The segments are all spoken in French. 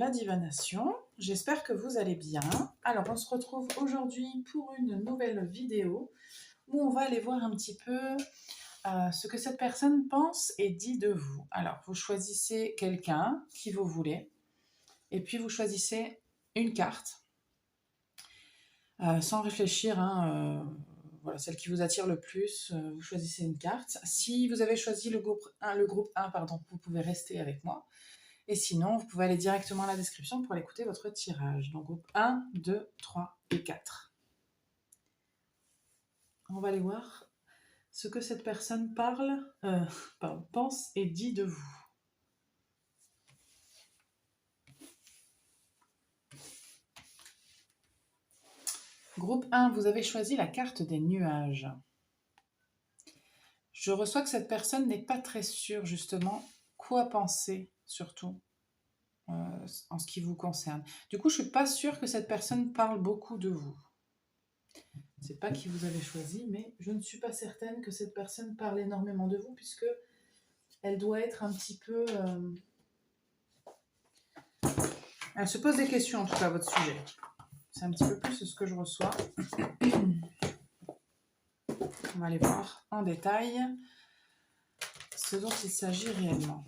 la divination. J'espère que vous allez bien. Alors, on se retrouve aujourd'hui pour une nouvelle vidéo où on va aller voir un petit peu ce que cette personne pense et dit de vous. Alors, vous choisissez quelqu'un qui vous voulez et puis vous choisissez une carte sans réfléchir. Voilà, celle qui vous attire le plus, vous choisissez une carte. Si vous avez choisi le groupe 1, pardon, vous pouvez rester avec moi. Et sinon, vous pouvez aller directement à la description pour aller écouter votre tirage. Donc, groupe 1, 2, 3 et 4. On va aller voir ce que cette personne pense et dit de vous. Groupe 1, vous avez choisi la carte des nuages. Je reçois que cette personne n'est pas très sûre, justement, quoi penser, surtout, en ce qui vous concerne. Du coup, je ne suis pas sûre que cette personne parle beaucoup de vous. C'est pas qui vous avez choisi, mais je ne suis pas certaine que cette personne parle énormément de vous, puisque elle doit être un petit peu... Elle se pose des questions, en tout cas, à votre sujet. C'est un petit peu plus ce que je reçois. On va aller voir en détail ce dont il s'agit réellement.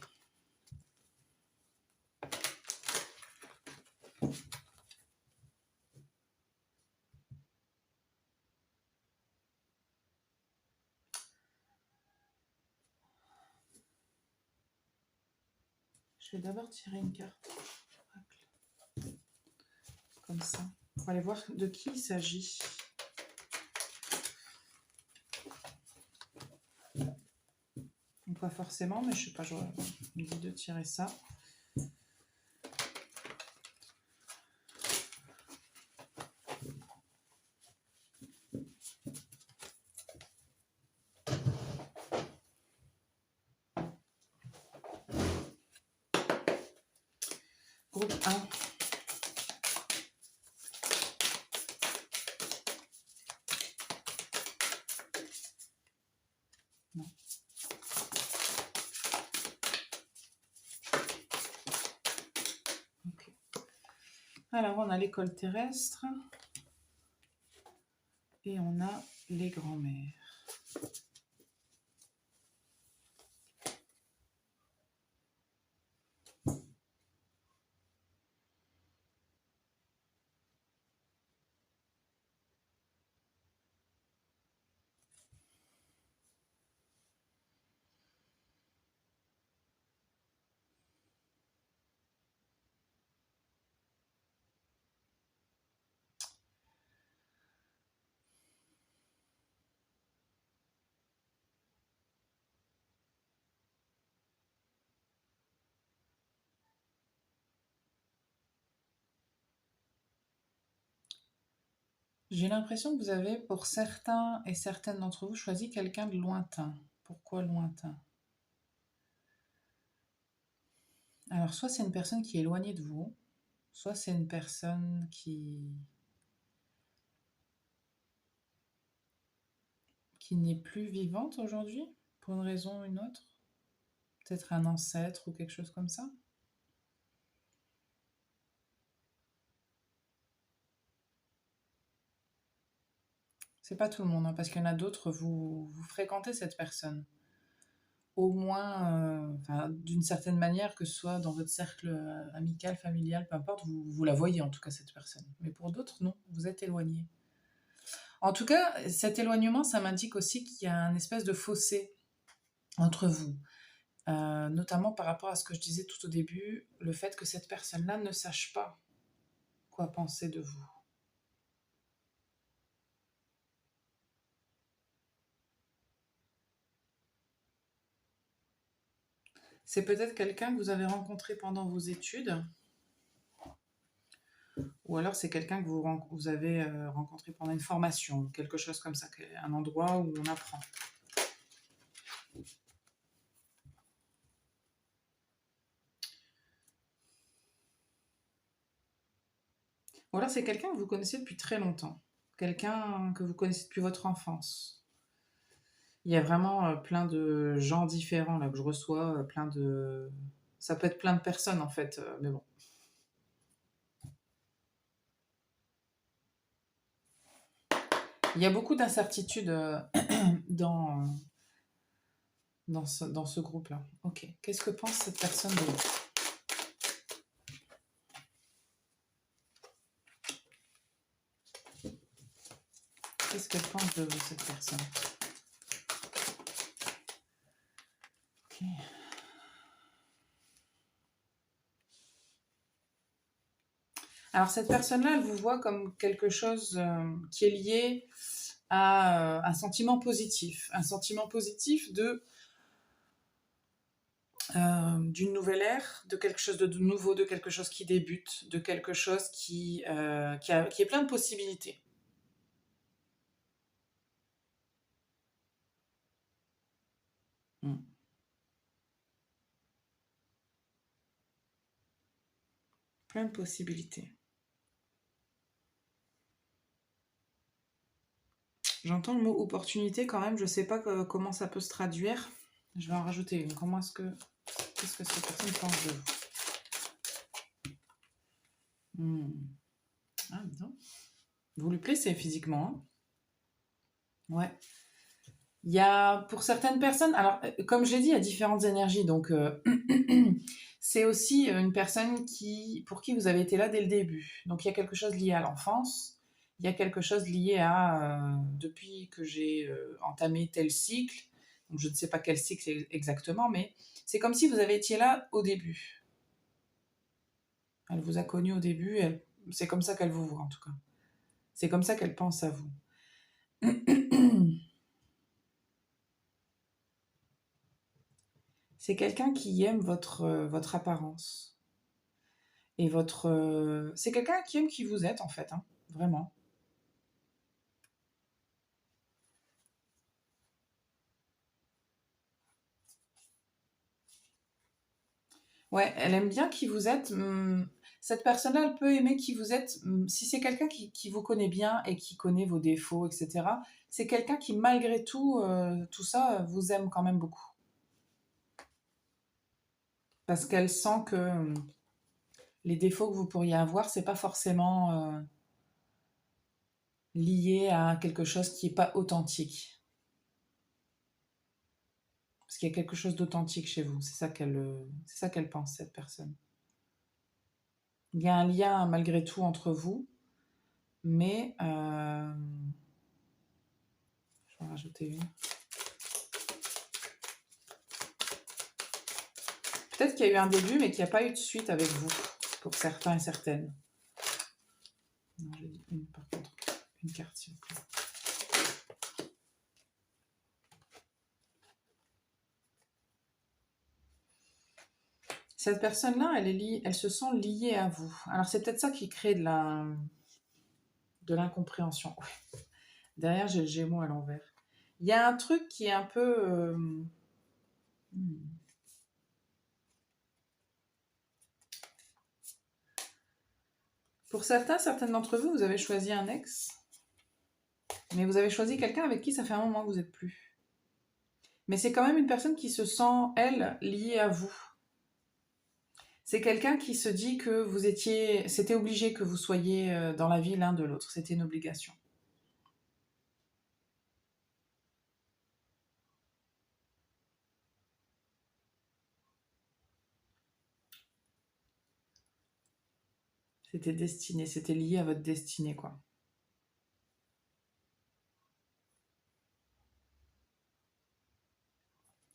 Je vais d'abord tirer une carte. Comme ça. On va aller voir de qui il s'agit. Pas forcément, mais je sais pas, j'aurais envie de tirer ça. Groupe 1. Non. Okay. Alors, on a l'école terrestre et on a les grands-mères. J'ai l'impression que vous avez, pour certains et certaines d'entre vous, choisi quelqu'un de lointain. Pourquoi lointain? Alors, soit c'est une personne qui est éloignée de vous, soit c'est une personne qui n'est plus vivante aujourd'hui, pour une raison ou une autre. Peut-être un ancêtre ou quelque chose comme ça. C'est pas tout le monde, hein, parce qu'il y en a d'autres, vous fréquentez cette personne. Au moins, d'une certaine manière, que ce soit dans votre cercle amical, familial, peu importe, vous la voyez en tout cas, cette personne. Mais pour d'autres, non, vous êtes éloigné. En tout cas, cet éloignement, ça m'indique aussi qu'il y a un espèce de fossé entre vous. Notamment par rapport à ce que je disais tout au début, le fait que cette personne-là ne sache pas quoi penser de vous. C'est peut-être quelqu'un que vous avez rencontré pendant vos études, ou alors c'est quelqu'un que vous avez rencontré pendant une formation, quelque chose comme ça, un endroit où on apprend. Ou alors c'est quelqu'un que vous connaissez depuis très longtemps, quelqu'un que vous connaissez depuis votre enfance. Il y a vraiment plein de gens différents là que je reçois, Ça peut être plein de personnes en fait, mais bon. Il y a beaucoup d'incertitudes dans, dans ce groupe-là. Ok. Qu'est-ce que pense cette personne de vous? Qu'est-ce qu'elle pense de vous, cette personne? Ok. Alors, cette personne-là, elle vous voit comme quelque chose qui est lié à un sentiment positif. Un sentiment positif d'une nouvelle ère, de quelque chose de nouveau, de quelque chose qui débute, de quelque chose qui est plein de possibilités. Mm. Plein de possibilités. J'entends le mot opportunité quand même, je ne sais pas comment ça peut se traduire. Je vais en rajouter une. Qu'est-ce que cette personne pense de vous? Ah, non. Vous lui plaisez physiquement, hein? Ouais. Il y a, pour certaines personnes, alors comme je l'ai dit, il y a différentes énergies, donc c'est aussi une personne pour qui vous avez été là dès le début. Donc il y a quelque chose lié à l'enfance, il y a quelque chose lié à depuis que j'ai entamé tel cycle, donc je ne sais pas quel cycle exactement, mais c'est comme si vous avez été là au début. Elle vous a connu au début, c'est comme ça qu'elle vous voit en tout cas. C'est comme ça qu'elle pense à vous. C'est quelqu'un qui aime votre apparence. Et c'est quelqu'un qui aime qui vous êtes, en fait, hein, vraiment. Ouais, elle aime bien qui vous êtes. Cette personne-là, elle peut aimer qui vous êtes. Si c'est quelqu'un qui vous connaît bien et qui connaît vos défauts, etc., c'est quelqu'un qui, malgré tout, tout ça, vous aime quand même beaucoup. Parce qu'elle sent que les défauts que vous pourriez avoir, c'est pas forcément lié à quelque chose qui n'est pas authentique. Parce qu'il y a quelque chose d'authentique chez vous. C'est ça qu'elle pense, cette personne. Il y a un lien malgré tout entre vous, mais je vais en rajouter une. Peut-être qu'il y a eu un début, mais qu'il n'y a pas eu de suite avec vous, pour certains et certaines. Non, j'ai dit une par contre, une carte s'il vous plaît. Cette personne-là, elle se sent liée à vous. Alors c'est peut-être ça qui crée de l'incompréhension. Ouais. Derrière, j'ai le Gémeaux à l'envers. Il y a un truc qui est un peu... Pour certaines d'entre vous, vous avez choisi un ex, mais vous avez choisi quelqu'un avec qui ça fait un moment que vous n'êtes plus. Mais c'est quand même une personne qui se sent, elle, liée à vous. C'est quelqu'un qui se dit que c'était obligé que vous soyez dans la vie l'un de l'autre. C'était une obligation. C'était destiné, c'était lié à votre destinée, quoi.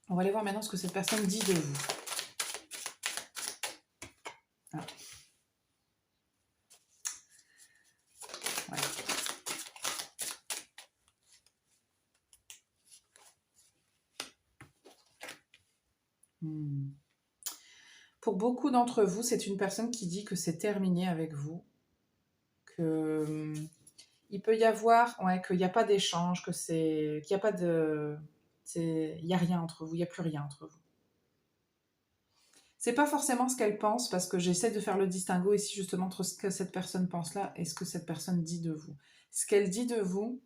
On va aller voir maintenant ce que cette personne dit de vous. Ah. Ouais. Pour beaucoup d'entre vous, c'est une personne qui dit que c'est terminé avec vous, que il peut y avoir, ouais, qu'il n'y a pas d'échange, qu'il n'y a pas de, il y a rien entre vous, il n'y a plus rien entre vous. C'est pas forcément ce qu'elle pense, parce que j'essaie de faire le distinguo ici justement entre ce que cette personne pense là et ce que cette personne dit de vous. Ce qu'elle dit de vous,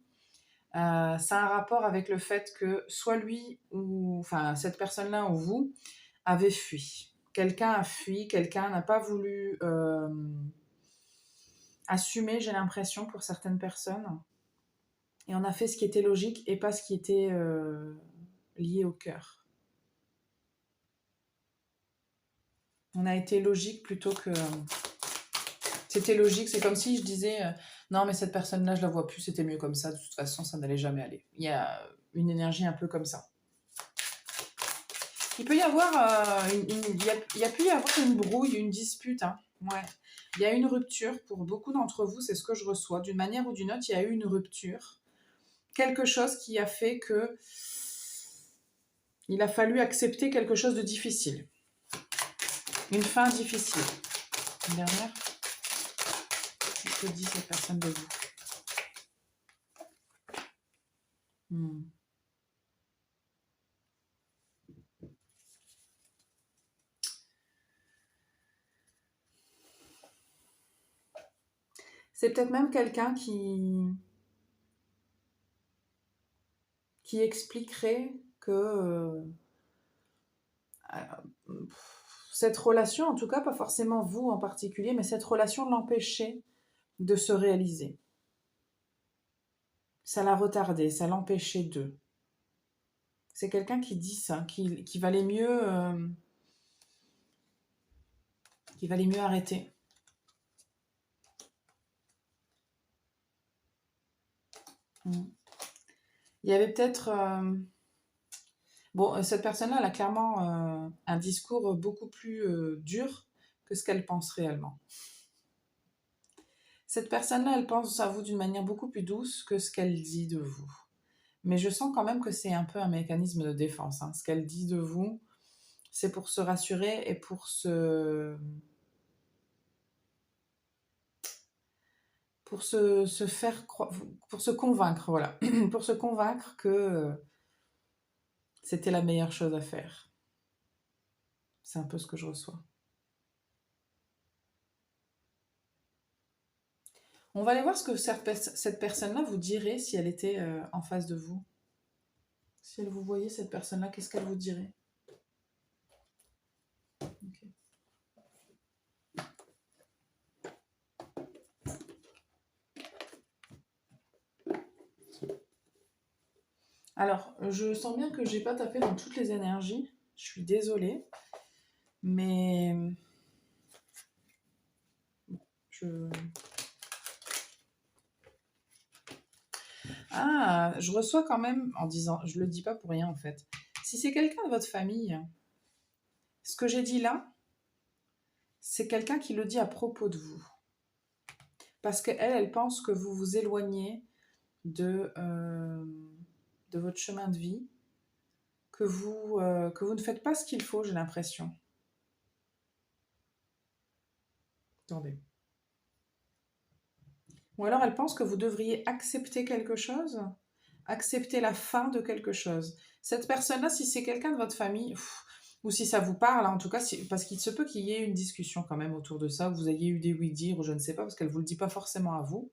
ça a un rapport avec le fait que soit lui ou enfin cette personne-là ou vous avez fui. Quelqu'un a fui, quelqu'un n'a pas voulu assumer, j'ai l'impression, pour certaines personnes. Et on a fait ce qui était logique et pas ce qui était lié au cœur. On a été logique plutôt que... C'était logique, c'est comme si je disais non mais cette personne-là je la vois plus, c'était mieux comme ça, de toute façon ça n'allait jamais aller. Il y a une énergie un peu comme ça. Il peut y avoir, il y a pu y avoir une brouille, une dispute. Hein. Ouais. Il y a eu une rupture pour beaucoup d'entre vous, c'est ce que je reçois. D'une manière ou d'une autre, il y a eu une rupture. Quelque chose qui a fait que il a fallu accepter quelque chose de difficile. Une fin difficile. Une dernière. Qu'est-ce que dit cette personne de vous? C'est peut-être même quelqu'un qui expliquerait que cette relation, en tout cas pas forcément vous en particulier, mais cette relation l'empêchait de se réaliser. Ça l'a retardé, ça l'empêchait d'eux. C'est quelqu'un qui dit ça, qui valait mieux arrêter. Il y avait peut-être... Bon, cette personne-là, elle a clairement un discours beaucoup plus dur que ce qu'elle pense réellement. Cette personne-là, elle pense à vous d'une manière beaucoup plus douce que ce qu'elle dit de vous. Mais je sens quand même que c'est un peu un mécanisme de défense. Hein. Ce qu'elle dit de vous, c'est pour se rassurer et pour se faire pour se convaincre, voilà. Pour se convaincre que c'était la meilleure chose à faire. C'est un peu ce que je reçois. On va aller voir ce que cette personne-là vous dirait si elle était en face de vous. Si elle vous voyait, cette personne-là, qu'est-ce qu'elle vous dirait? Okay. Alors, je sens bien que j'ai pas tapé dans toutes les énergies. Je suis désolée. Mais... Ah, je reçois quand même, en disant, je le dis pas pour rien en fait. Si c'est quelqu'un de votre famille, ce que j'ai dit là, c'est quelqu'un qui le dit à propos de vous. Parce qu'elle, elle pense que vous vous éloignez de votre chemin de vie, que vous ne faites pas ce qu'il faut, j'ai l'impression. Attendez. Ou alors elle pense que vous devriez accepter quelque chose, accepter la fin de quelque chose. Cette personne-là, si c'est quelqu'un de votre famille, ou si ça vous parle, en tout cas, parce qu'il se peut qu'il y ait une discussion quand même autour de ça, que vous ayez eu des oui-dire, ou je ne sais pas, parce qu'elle ne vous le dit pas forcément à vous.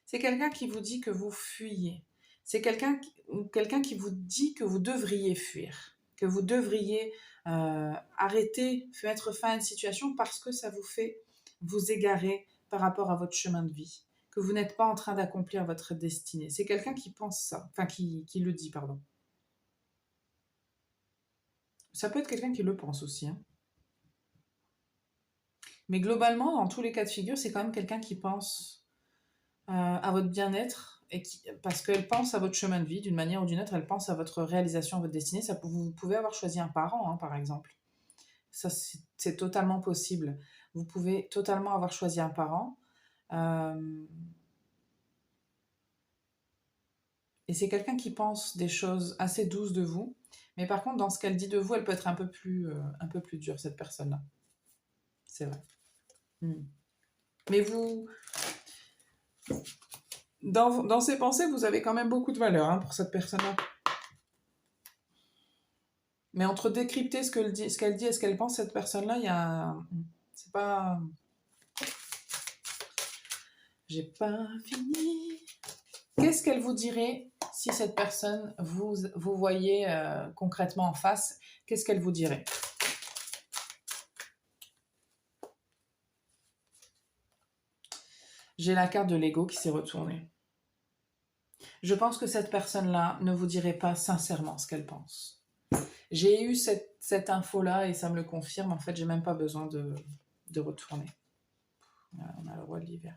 C'est quelqu'un qui vous dit que vous fuyez. C'est quelqu'un qui vous dit que vous devriez fuir, que vous devriez arrêter, mettre fin à une situation parce que ça vous fait vous égarer par rapport à votre chemin de vie, que vous n'êtes pas en train d'accomplir votre destinée. C'est quelqu'un qui pense ça, enfin qui le dit, pardon. Ça peut être quelqu'un qui le pense aussi. Hein. Mais globalement, dans tous les cas de figure, c'est quand même quelqu'un qui pense à votre bien-être, parce qu'elle pense à votre chemin de vie, d'une manière ou d'une autre, elle pense à votre réalisation, à votre destinée. Vous pouvez avoir choisi un parent, hein, par exemple. Ça, c'est totalement possible. Vous pouvez totalement avoir choisi un parent. Et c'est quelqu'un qui pense des choses assez douces de vous. Mais par contre, dans ce qu'elle dit de vous, elle peut être un peu plus dure, cette personne-là. C'est vrai. Mais vous... Dans ses pensées, vous avez quand même beaucoup de valeur hein, pour cette personne-là. Mais entre décrypter ce qu'elle dit et ce qu'elle pense, cette personne-là, il y a... C'est pas... J'ai pas fini. Qu'est-ce qu'elle vous dirait si cette personne, vous voyez concrètement en face? Qu'est-ce qu'elle vous dirait? J'ai la carte de l'ego qui s'est retournée. Je pense que cette personne-là ne vous dirait pas sincèrement ce qu'elle pense. J'ai eu cette info-là et ça me le confirme. En fait, j'ai même pas besoin de retourner. Voilà, on a le roi de l'hiver.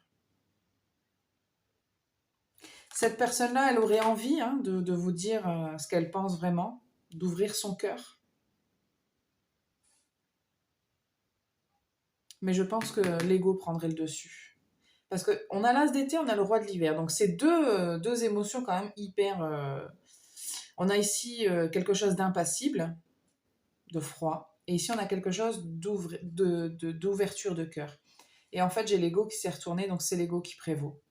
Cette personne-là, elle aurait envie de vous dire ce qu'elle pense vraiment, d'ouvrir son cœur. Mais je pense que l'ego prendrait le dessus. Parce qu'on a l'as d'été, on a le roi de l'hiver. Donc c'est deux émotions quand même hyper... On a ici quelque chose d'impassible, de froid. Et ici, on a quelque chose d'ouverture de cœur. Et en fait, j'ai l'ego qui s'est retourné, donc c'est l'ego qui prévaut.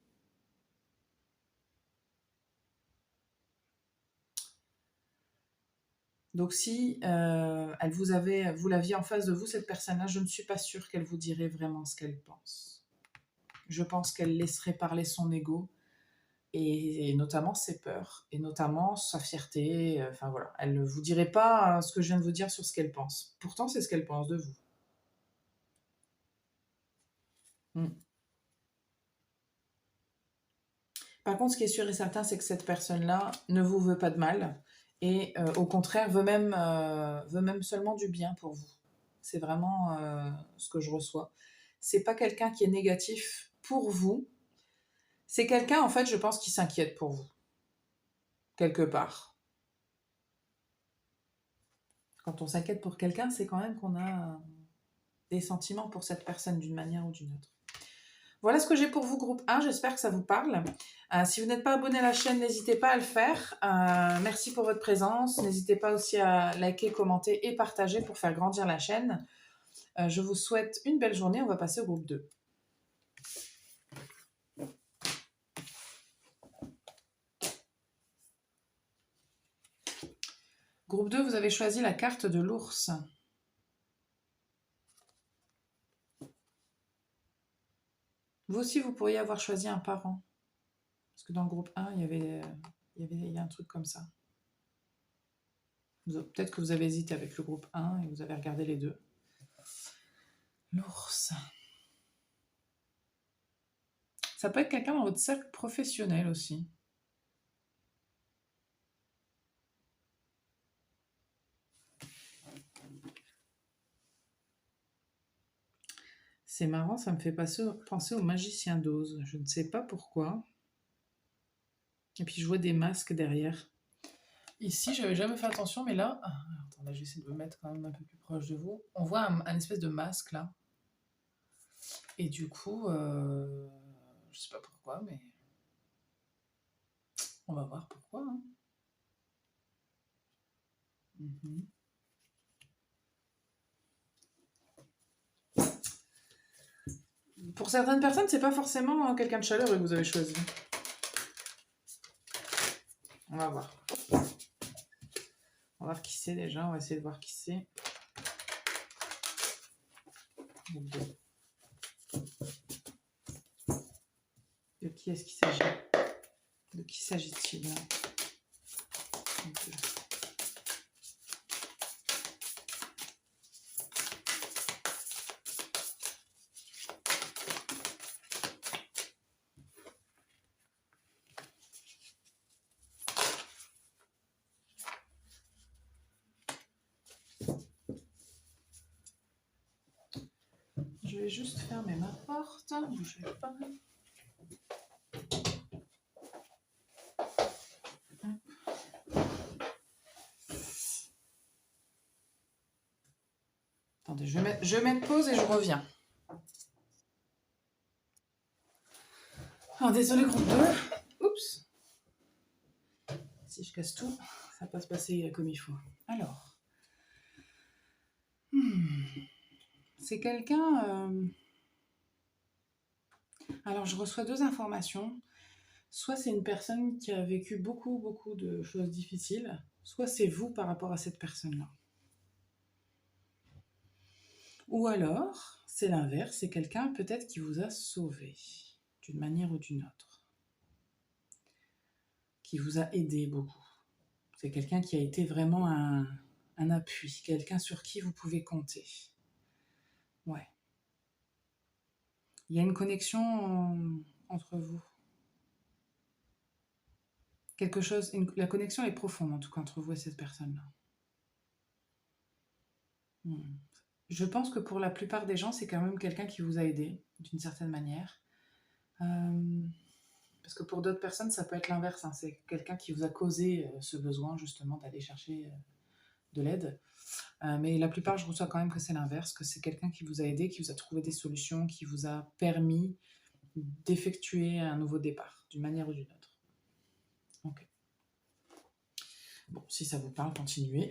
Donc si vous l'aviez en face de vous, cette personne-là, je ne suis pas sûre qu'elle vous dirait vraiment ce qu'elle pense. Je pense qu'elle laisserait parler son ego, et notamment ses peurs, et notamment sa fierté. Enfin voilà, elle ne vous dirait pas ce que je viens de vous dire sur ce qu'elle pense. Pourtant, c'est ce qu'elle pense de vous. Mm. Par contre, ce qui est sûr et certain, c'est que cette personne-là ne vous veut pas de mal et au contraire veut même seulement du bien pour vous. C'est vraiment ce que je reçois. C'est pas quelqu'un qui est négatif pour vous. C'est quelqu'un, en fait, je pense, qui s'inquiète pour vous, quelque part. Quand on s'inquiète pour quelqu'un, c'est quand même qu'on a des sentiments pour cette personne d'une manière ou d'une autre. Voilà ce que j'ai pour vous, groupe 1. J'espère que ça vous parle. Si vous n'êtes pas abonné à la chaîne, n'hésitez pas à le faire. Merci pour votre présence. N'hésitez pas aussi à liker, commenter et partager pour faire grandir la chaîne. Je vous souhaite une belle journée. On va passer au groupe 2. Groupe 2, vous avez choisi la carte de l'ours. Vous aussi, vous pourriez avoir choisi un parent. Parce que dans le groupe 1, il y a un truc comme ça. Peut-être que vous avez hésité avec le groupe 1 et vous avez regardé les deux. L'ours. Ça peut être quelqu'un dans votre cercle professionnel aussi. C'est marrant, ça me fait penser au magicien d'Oz. Je ne sais pas pourquoi. Et puis je vois des masques derrière. Ici, j'avais jamais fait attention, mais là... attendez, j'essaie de me mettre quand même un peu plus proche de vous. On voit un espèce de masque là. Et du coup, je sais pas pourquoi, mais... On va voir pourquoi. Hein. Pour certaines personnes, c'est pas forcément quelqu'un de chaleureux que vous avez choisi. On va voir. On va voir qui c'est déjà. On va essayer de voir qui c'est. De qui est-ce qu'il s'agit? De qui s'agit-il? Je vais juste fermer ma porte. Je vais pas... Attendez, je vais mettre pause et je reviens. Alors, désolé, groupe 2. Oups. Si je casse tout, ça va pas se passer comme il faut. Alors. C'est quelqu'un... Alors, je reçois deux informations. Soit c'est une personne qui a vécu beaucoup, beaucoup de choses difficiles, soit c'est vous par rapport à cette personne-là. Ou alors, c'est l'inverse, c'est quelqu'un peut-être qui vous a sauvé, d'une manière ou d'une autre. Qui vous a aidé beaucoup. C'est quelqu'un qui a été vraiment un appui, quelqu'un sur qui vous pouvez compter. Ouais. Il y a une connexion entre vous. Quelque chose, la connexion est profonde en tout cas entre vous et cette personne-là. Je pense que pour la plupart des gens, c'est quand même quelqu'un qui vous a aidé d'une certaine manière. Parce que pour d'autres personnes, ça peut être l'inverse. Hein. C'est quelqu'un qui vous a causé ce besoin justement d'aller chercher de l'aide. Mais la plupart, je reçois quand même que c'est l'inverse, que c'est quelqu'un qui vous a aidé, qui vous a trouvé des solutions, qui vous a permis d'effectuer un nouveau départ, d'une manière ou d'une autre. Ok. Bon, si ça vous parle, continuez.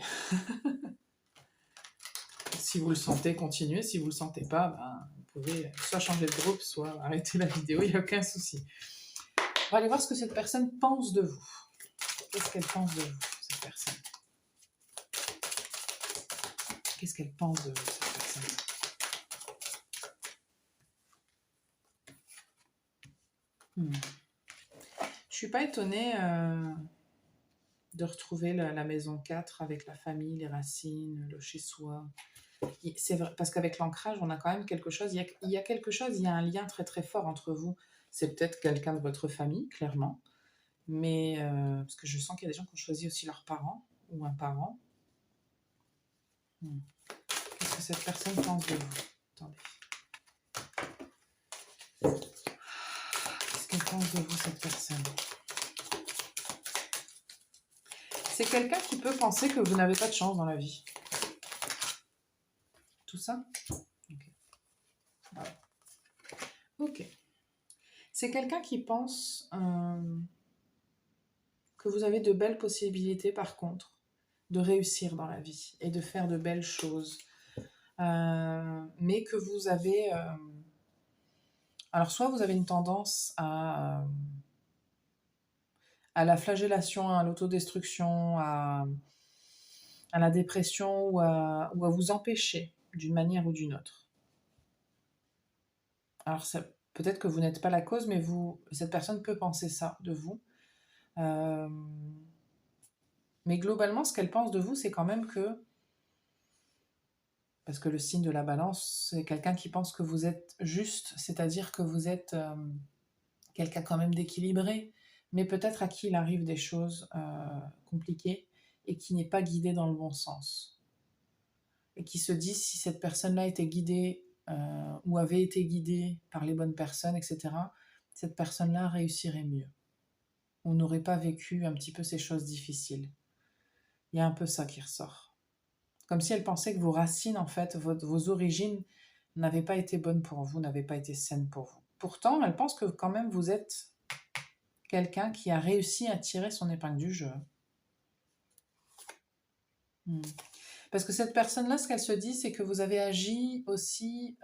Si vous le sentez, continuez. Si vous ne le sentez pas, ben, vous pouvez soit changer de groupe, soit arrêter la vidéo, il n'y a aucun souci. On va aller voir ce que cette personne pense de vous. Qu'est-ce qu'elle pense de vous, cette personne? Qu'est-ce qu'elle pense de vous, cette personne? Je ne suis pas étonnée de retrouver la maison 4 avec la famille, les racines, le chez-soi. C'est vrai, parce qu'avec l'ancrage, on a quand même quelque chose. Il y a quelque chose, il y a un lien très très fort entre vous. C'est peut-être quelqu'un de votre famille, clairement. Mais parce que je sens qu'il y a des gens qui ont choisi aussi leurs parents ou un parent. Qu'est-ce que cette personne pense de vous? Attendez. Qu'est-ce qu'elle pense de vous, cette personne? C'est quelqu'un qui peut penser que vous n'avez pas de chance dans la vie. Tout ça? Ok. Voilà. Ok. C'est quelqu'un qui pense que vous avez de belles possibilités, par contre, de réussir dans la vie et de faire de belles choses. Mais que vous avez... alors, soit vous avez une tendance à la flagellation, à l'autodestruction, à la dépression ou à vous empêcher d'une manière ou d'une autre. Alors, peut-être que vous n'êtes pas la cause, mais cette personne peut penser ça de vous. Mais globalement, ce qu'elle pense de vous, c'est quand même que, parce que le signe de la balance, c'est quelqu'un qui pense que vous êtes juste, c'est-à-dire que vous êtes quelqu'un quand même d'équilibré, mais peut-être à qui il arrive des choses compliquées et qui n'est pas guidé dans le bon sens. Et qui se dit si cette personne-là était guidée ou avait été guidée par les bonnes personnes, etc., cette personne-là réussirait mieux. On n'aurait pas vécu un petit peu ces choses difficiles. Il y a un peu ça qui ressort. Comme si elle pensait que vos racines, en fait, vos origines n'avaient pas été bonnes pour vous, n'avaient pas été saines pour vous. Pourtant, elle pense que quand même vous êtes quelqu'un qui a réussi à tirer son épingle du jeu. Parce que cette personne-là, ce qu'elle se dit, c'est que vous avez agi aussi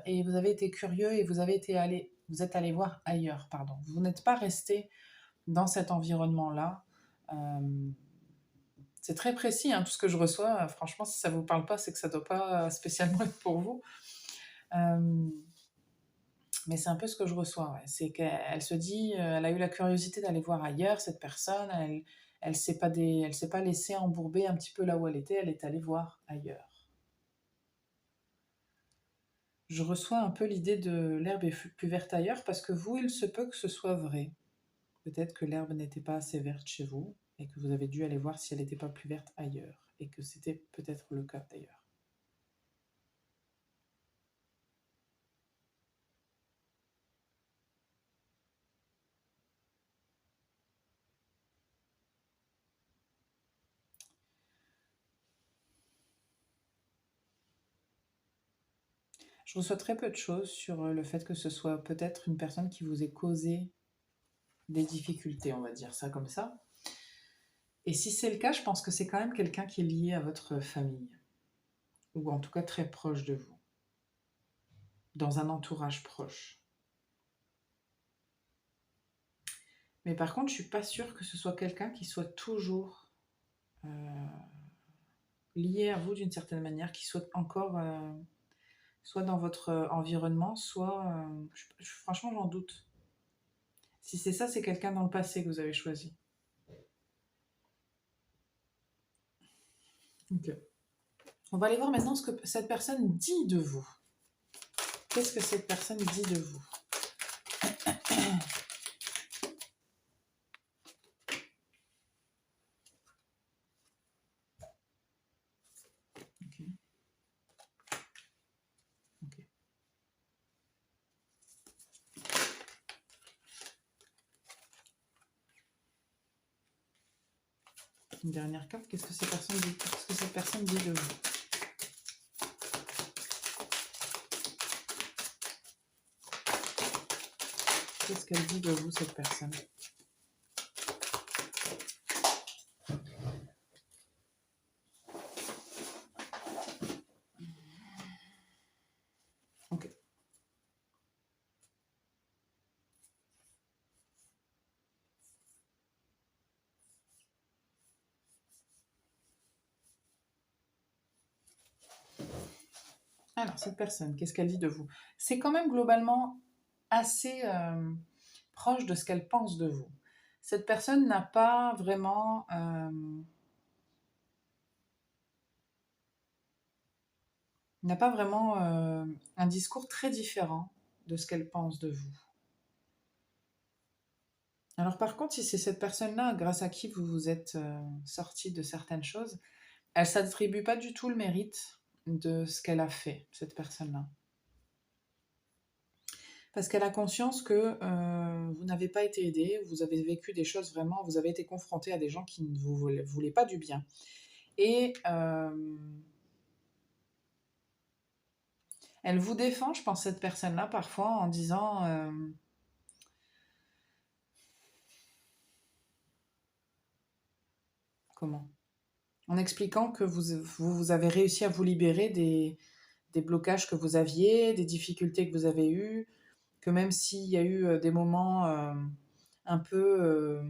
et vous avez été curieux et vous êtes allé voir ailleurs, pardon. Vous n'êtes pas resté dans cet environnement-là. C'est très précis, hein, tout ce que je reçois. Franchement, si ça ne vous parle pas, c'est que ça ne doit pas spécialement être pour vous. Mais c'est un peu ce que je reçois. Ouais. C'est qu'elle se dit, elle a eu la curiosité d'aller voir ailleurs, cette personne. Elle s'est pas laissée embourber un petit peu là où elle est allée voir ailleurs. Je reçois un peu l'idée de l'herbe est plus verte ailleurs parce que vous, il se peut que ce soit vrai. Peut-être que l'herbe n'était pas assez verte chez vous et que vous avez dû aller voir si elle n'était pas plus verte ailleurs et que c'était peut-être le cas d'ailleurs. Je reçois très peu de choses sur le fait que ce soit peut-être une personne qui vous ait causé des difficultés, on va dire ça comme ça. Et si c'est le cas, je pense que c'est quand même quelqu'un qui est lié à votre famille, ou en tout cas très proche de vous, dans un entourage proche. Mais par contre, je ne suis pas sûre que ce soit quelqu'un qui soit toujours lié à vous d'une certaine manière, qui soit encore soit dans votre environnement, soit... franchement, j'en doute. Si c'est ça, c'est quelqu'un dans le passé que vous avez choisi. Ok. On va aller voir maintenant ce que cette personne dit de vous. Qu'est-ce que cette personne dit de vous? Ok. Une dernière carte. Qu'est-ce que cette personne dit? Qu'est-ce que cette personne dit de vous? Qu'est-ce qu'elle dit de vous, cette personne? Ok. Alors, cette personne, qu'est-ce qu'elle dit de vous? C'est quand même globalement assez proche de ce qu'elle pense de vous. Cette personne n'a pas vraiment... un discours très différent de ce qu'elle pense de vous. Alors par contre, si c'est cette personne-là, grâce à qui vous vous êtes sorti de certaines choses, elle ne s'attribue pas du tout le mérite de ce qu'elle a fait, cette personne-là. Parce qu'elle a conscience que vous n'avez pas été aidé, vous avez vécu des choses vraiment, vous avez été confronté à des gens qui ne vous voulaient pas du bien. Et elle vous défend, je pense, cette personne-là, parfois, en disant... comment? En expliquant que vous avez réussi à vous libérer des blocages que vous aviez, des difficultés que vous avez eues, que même s'il y a eu des moments un peu...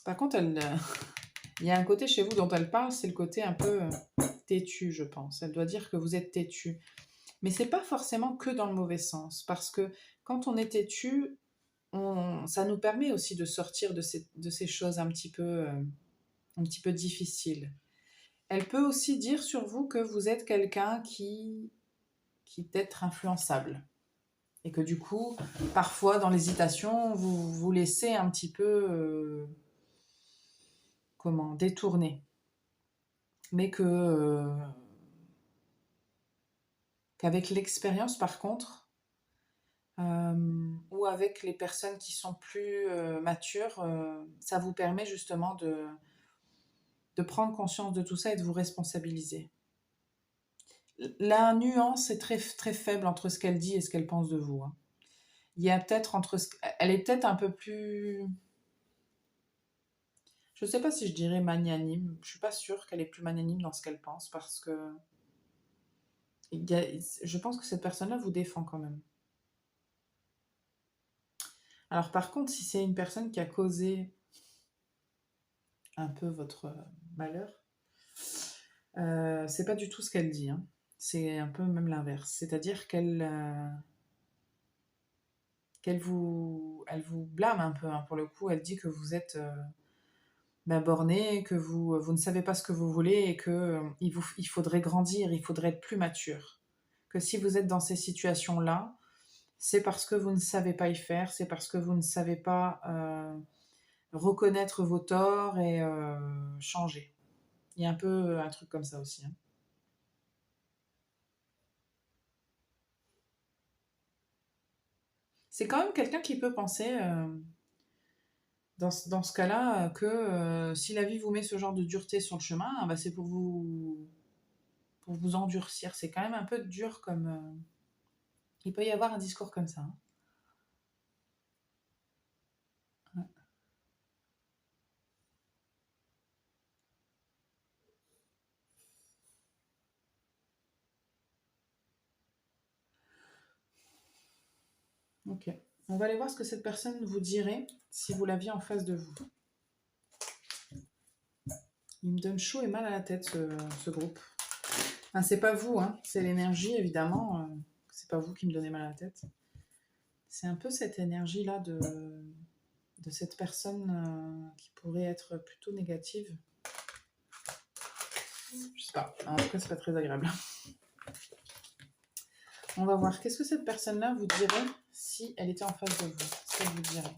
Par contre, il y a un côté chez vous dont elle parle, c'est le côté un peu têtu, je pense. Elle doit dire que vous êtes têtu. Mais c'est pas forcément que dans le mauvais sens, parce que quand on est têtu, ça nous permet aussi de sortir de ces choses un petit peu difficiles. Elle peut aussi dire sur vous que vous êtes quelqu'un qui peut être influençable. Et que du coup, parfois dans l'hésitation, vous vous laissez un petit peu détourner. Mais qu'avec l'expérience, par contre, ou avec les personnes qui sont plus matures, ça vous permet justement de prendre conscience de tout ça et de vous responsabiliser. La nuance est très, très faible entre ce qu'elle dit et ce qu'elle pense de vous. Hein. Il y a peut-être elle est peut-être un peu plus... Je ne sais pas si je dirais magnanime. Je ne suis pas sûre qu'elle est plus magnanime dans ce qu'elle pense parce que je pense que cette personne-là vous défend quand même. Alors par contre, si c'est une personne qui a causé un peu votre malheur, c'est pas du tout ce qu'elle dit. Hein. C'est un peu même l'inverse. C'est-à-dire elle vous blâme un peu. Hein. Pour le coup, elle dit que vous êtes borné, que vous ne savez pas ce que vous voulez et que il faudrait grandir, il faudrait être plus mature. Que si vous êtes dans ces situations-là, c'est parce que vous ne savez pas y faire, c'est parce que vous ne savez pas reconnaître vos torts et changer. Il y a un peu un truc comme ça aussi. Hein. C'est quand même quelqu'un qui peut penser, dans ce cas-là, que si la vie vous met ce genre de dureté sur le chemin, bah, c'est pour vous endurcir. C'est quand même un peu dur comme... il peut y avoir un discours comme ça. Hein. Ouais. Ok. On va aller voir ce que cette personne vous dirait si vous l'aviez en face de vous. Il me donne chaud et mal à la tête, ce groupe. Enfin, c'est pas vous, hein. C'est l'énergie, évidemment. C'est pas vous qui me donnez mal à la tête. C'est un peu cette énergie-là de cette personne qui pourrait être plutôt négative. Je sais pas. En tout cas, c'est pas très agréable. On va voir. Qu'est-ce que cette personne-là vous dirait si elle était en face de vous? Qu'est-ce qu'elle vous dirait?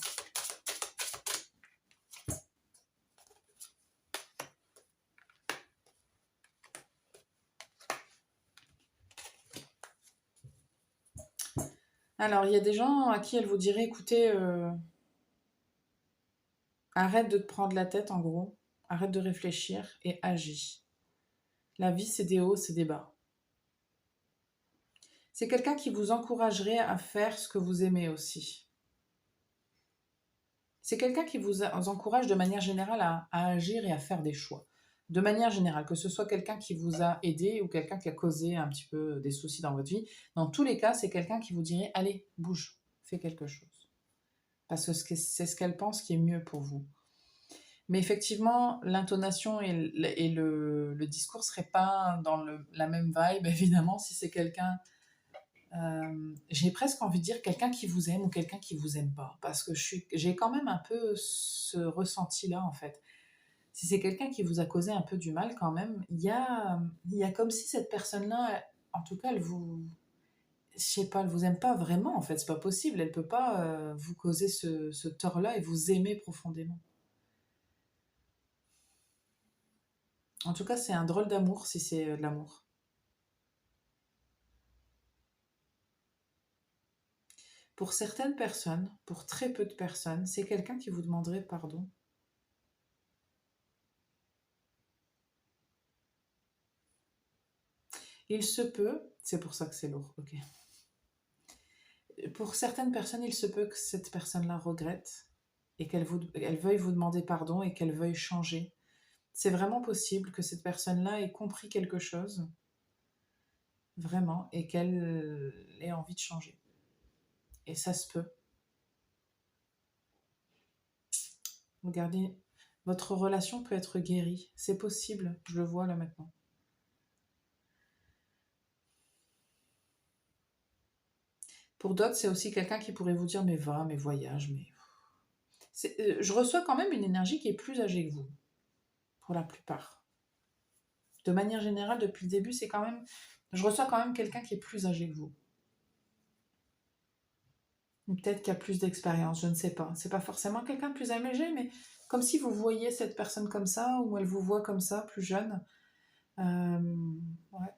Alors, il y a des gens à qui elle vous dirait, écoutez, arrête de te prendre la tête, en gros. Arrête de réfléchir et agis. La vie, c'est des hauts, c'est des bas. C'est quelqu'un qui vous encouragerait à faire ce que vous aimez aussi. C'est quelqu'un qui vous encourage de manière générale à agir et à faire des choix. De manière générale, que ce soit quelqu'un qui vous a aidé ou quelqu'un qui a causé un petit peu des soucis dans votre vie, dans tous les cas, c'est quelqu'un qui vous dirait, allez, bouge, fais quelque chose. Parce que c'est ce qu'elle pense qui est mieux pour vous. Mais effectivement, l'intonation et le discours ne seraient pas dans la même vibe, évidemment, si c'est quelqu'un, j'ai presque envie de dire quelqu'un qui vous aime ou quelqu'un qui vous aime pas. Parce que j'ai quand même un peu ce ressenti-là, en fait. Si c'est quelqu'un qui vous a causé un peu du mal, quand même, il y a comme si cette personne-là, en tout cas, je sais pas, elle vous aime pas vraiment, en fait. C'est pas possible. Elle peut pas vous causer ce tort-là et vous aimer profondément. En tout cas, c'est un drôle d'amour si c'est de l'amour. Pour certaines personnes, pour très peu de personnes, c'est quelqu'un qui vous demanderait pardon. Il se peut, c'est pour ça que c'est lourd, ok. Pour certaines personnes, il se peut que cette personne-là regrette et elle veuille vous demander pardon et qu'elle veuille changer. C'est vraiment possible que cette personne-là ait compris quelque chose, vraiment, et qu'elle ait envie de changer. Et ça se peut. Regardez, votre relation peut être guérie. C'est possible, je le vois là maintenant. Pour d'autres, c'est aussi quelqu'un qui pourrait vous dire mais va, mais voyage, mais... je reçois quand même une énergie qui est plus âgée que vous, pour la plupart. De manière générale, depuis le début, c'est quand même... Je reçois quand même quelqu'un qui est plus âgé que vous. Ou peut-être qui a plus d'expérience, je ne sais pas. C'est pas forcément quelqu'un de plus âgé, mais comme si vous voyez cette personne comme ça, ou elle vous voit comme ça, plus jeune. Ouais.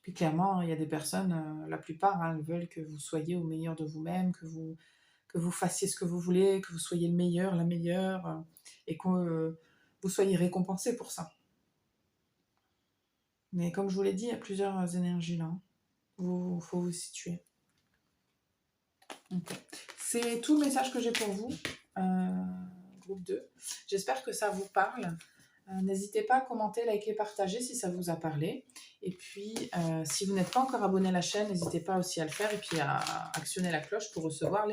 Puis clairement, il y a des personnes, la plupart, hein, elles veulent que vous soyez au meilleur de vous-même, que vous fassiez ce que vous voulez, que vous soyez le meilleur, la meilleure, et que vous soyez récompensé pour ça. Mais comme je vous l'ai dit, il y a plusieurs énergies là. Il faut vous situer. Okay. C'est tout le message que j'ai pour vous, groupe 2. J'espère que ça vous parle. N'hésitez pas à commenter, liker, partager si ça vous a parlé. Et puis, si vous n'êtes pas encore abonné à la chaîne, n'hésitez pas aussi à le faire et puis à actionner la cloche pour recevoir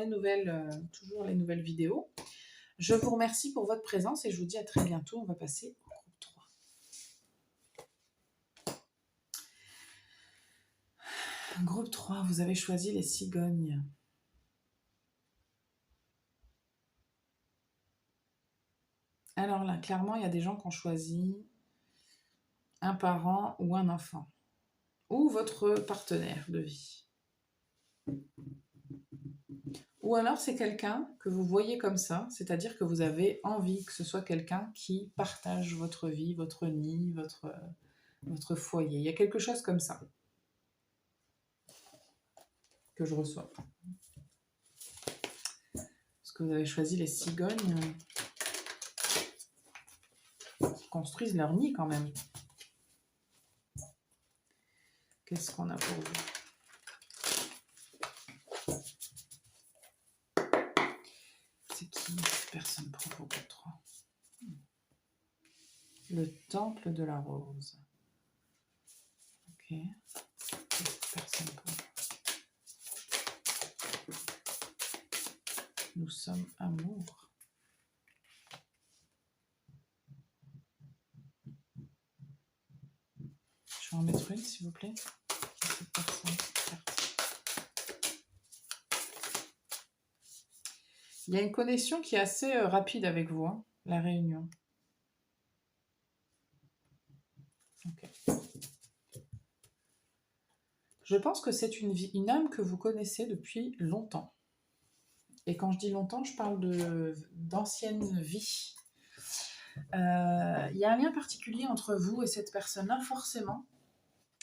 toujours les nouvelles vidéos. Je vous remercie pour votre présence et je vous dis à très bientôt. On va passer au groupe 3. Groupe 3, vous avez choisi les cigognes. Alors là, clairement, il y a des gens qui ont choisi un parent ou un enfant, ou votre partenaire de vie. Ou alors c'est quelqu'un que vous voyez comme ça, c'est-à-dire que vous avez envie que ce soit quelqu'un qui partage votre vie, votre nid, votre foyer. Il y a quelque chose comme ça que je reçois. Parce que vous avez choisi les cigognes qui construisent leur nid quand même. Qu'est-ce qu'on a pour vous ? C'est qui cette personne pour vous, 3 ? Le temple de la rose. Ok. Cette personne pour vous. Nous sommes amour. Je vais en mettre une, s'il vous plaît. Cette personne. Il y a une connexion qui est assez rapide avec vous, hein, la réunion. Okay. Je pense que c'est une âme que vous connaissez depuis longtemps. Et quand je dis longtemps, je parle d'ancienne vie. Il y a un lien particulier entre vous et cette personne-là, forcément.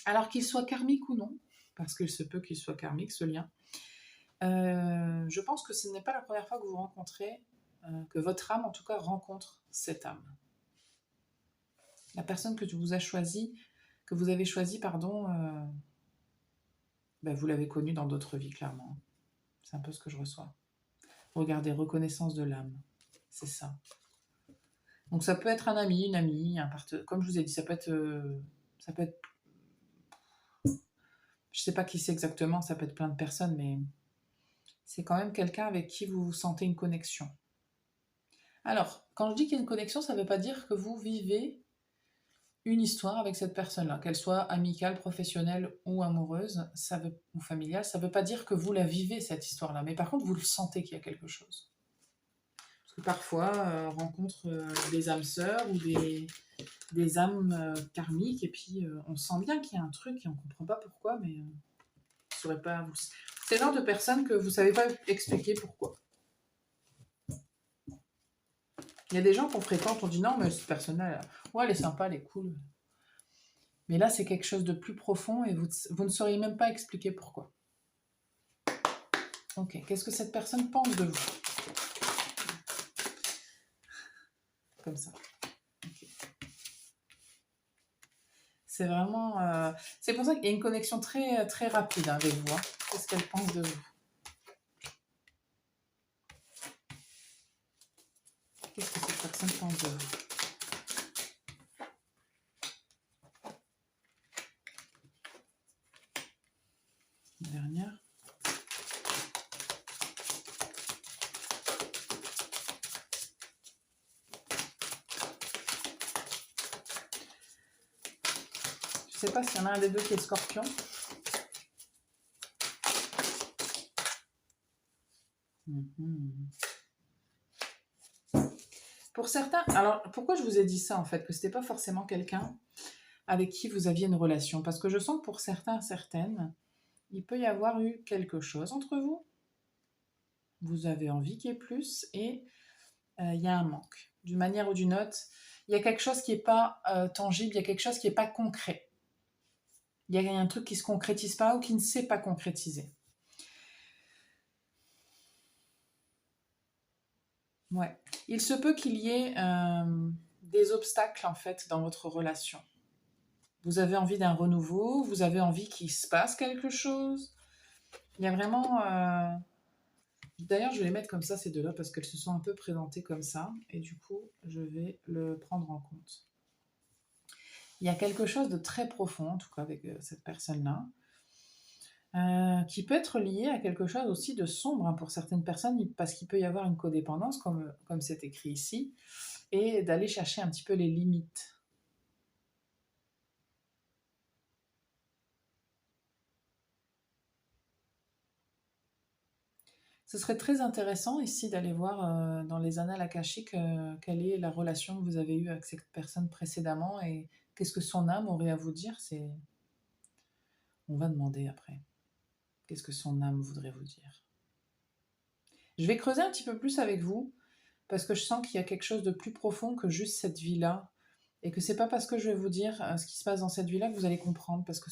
Alors qu'il soit karmique ou non, parce qu'il se peut qu'il soit karmique, ce lien, je pense que ce n'est pas la première fois que vous rencontrez, que votre âme en tout cas rencontre cette âme. La personne que vous avez choisie, pardon, vous l'avez connue dans d'autres vies, clairement. C'est un peu ce que je reçois. Regardez, reconnaissance de l'âme, c'est ça. Donc ça peut être un ami, une amie, un partenaire. Comme je vous ai dit, ça peut être, je sais pas qui c'est exactement, ça peut être plein de personnes, mais c'est quand même quelqu'un avec qui vous sentez une connexion. Alors, quand je dis qu'il y a une connexion, ça ne veut pas dire que vous vivez une histoire avec cette personne-là, qu'elle soit amicale, professionnelle ou amoureuse, ou familiale, ça ne veut pas dire que vous la vivez, cette histoire-là, mais par contre, vous le sentez qu'il y a quelque chose. Parce que parfois, on rencontre des âmes sœurs ou des âmes karmiques, et puis on sent bien qu'il y a un truc, et on ne comprend pas pourquoi, mais je saurais pas vous... C'est le genre de personne que vous ne savez pas expliquer pourquoi. Il y a des gens qu'on fréquente, on dit non, mais cette personne-là, ouais, elle est sympa, elle est cool. Mais là, c'est quelque chose de plus profond et vous ne sauriez même pas expliquer pourquoi. Ok, qu'est-ce que cette personne pense de vous? Comme ça. Okay. C'est vraiment... c'est pour ça qu'il y a une connexion très, très rapide avec vous. Hein. Qu'est-ce qu'elle pense de vous? Qu'est-ce que cette personne pense de vous? Une dernière. Je ne sais pas s'il y en a un des deux qui est Scorpion. Pour certains, alors pourquoi je vous ai dit ça en fait, que ce n'était pas forcément quelqu'un avec qui vous aviez une relation, parce que je sens que pour certains, certaines, il peut y avoir eu quelque chose entre vous, vous avez envie qu'il y ait plus, et il y a un manque. D'une manière ou d'une autre, il y a quelque chose qui n'est pas tangible, il y a quelque chose qui n'est pas concret. Il y a un truc qui ne se concrétise pas ou qui ne s'est pas concrétisé. Ouais. Il se peut qu'il y ait des obstacles en fait dans votre relation. Vous avez envie d'un renouveau, vous avez envie qu'il se passe quelque chose. Il y a vraiment... D'ailleurs, je vais les mettre comme ça, ces deux-là, parce qu'elles se sont un peu présentées comme ça. Et du coup, je vais le prendre en compte. Il y a quelque chose de très profond, en tout cas, avec cette personne-là, qui peut être lié à quelque chose aussi de sombre hein, pour certaines personnes, parce qu'il peut y avoir une codépendance, comme c'est écrit ici, et d'aller chercher un petit peu les limites. Ce serait très intéressant ici d'aller voir dans les annales akashiques quelle est la relation que vous avez eue avec cette personne précédemment et qu'est-ce que son âme aurait à vous dire. On va demander après. Qu'est-ce que son âme voudrait vous dire? Je vais creuser un petit peu plus avec vous parce que je sens qu'il y a quelque chose de plus profond que juste cette vie-là et que c'est pas parce que je vais vous dire ce qui se passe dans cette vie-là que vous allez comprendre parce que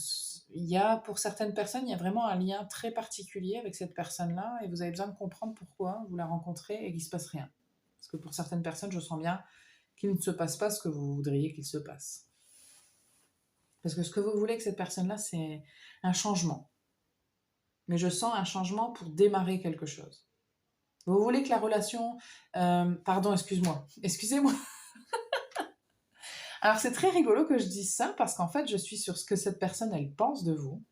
pour certaines personnes, il y a vraiment un lien très particulier avec cette personne-là et vous avez besoin de comprendre pourquoi vous la rencontrez et qu'il se passe rien. Parce que pour certaines personnes, je sens bien qu'il ne se passe pas ce que vous voudriez qu'il se passe. Parce que ce que vous voulez avec cette personne-là, c'est un changement. Mais je sens un changement pour démarrer quelque chose. Vous voulez que la relation... pardon, excusez-moi. Alors c'est très rigolo que je dise ça parce qu'en fait je suis sur ce que cette personne elle pense de vous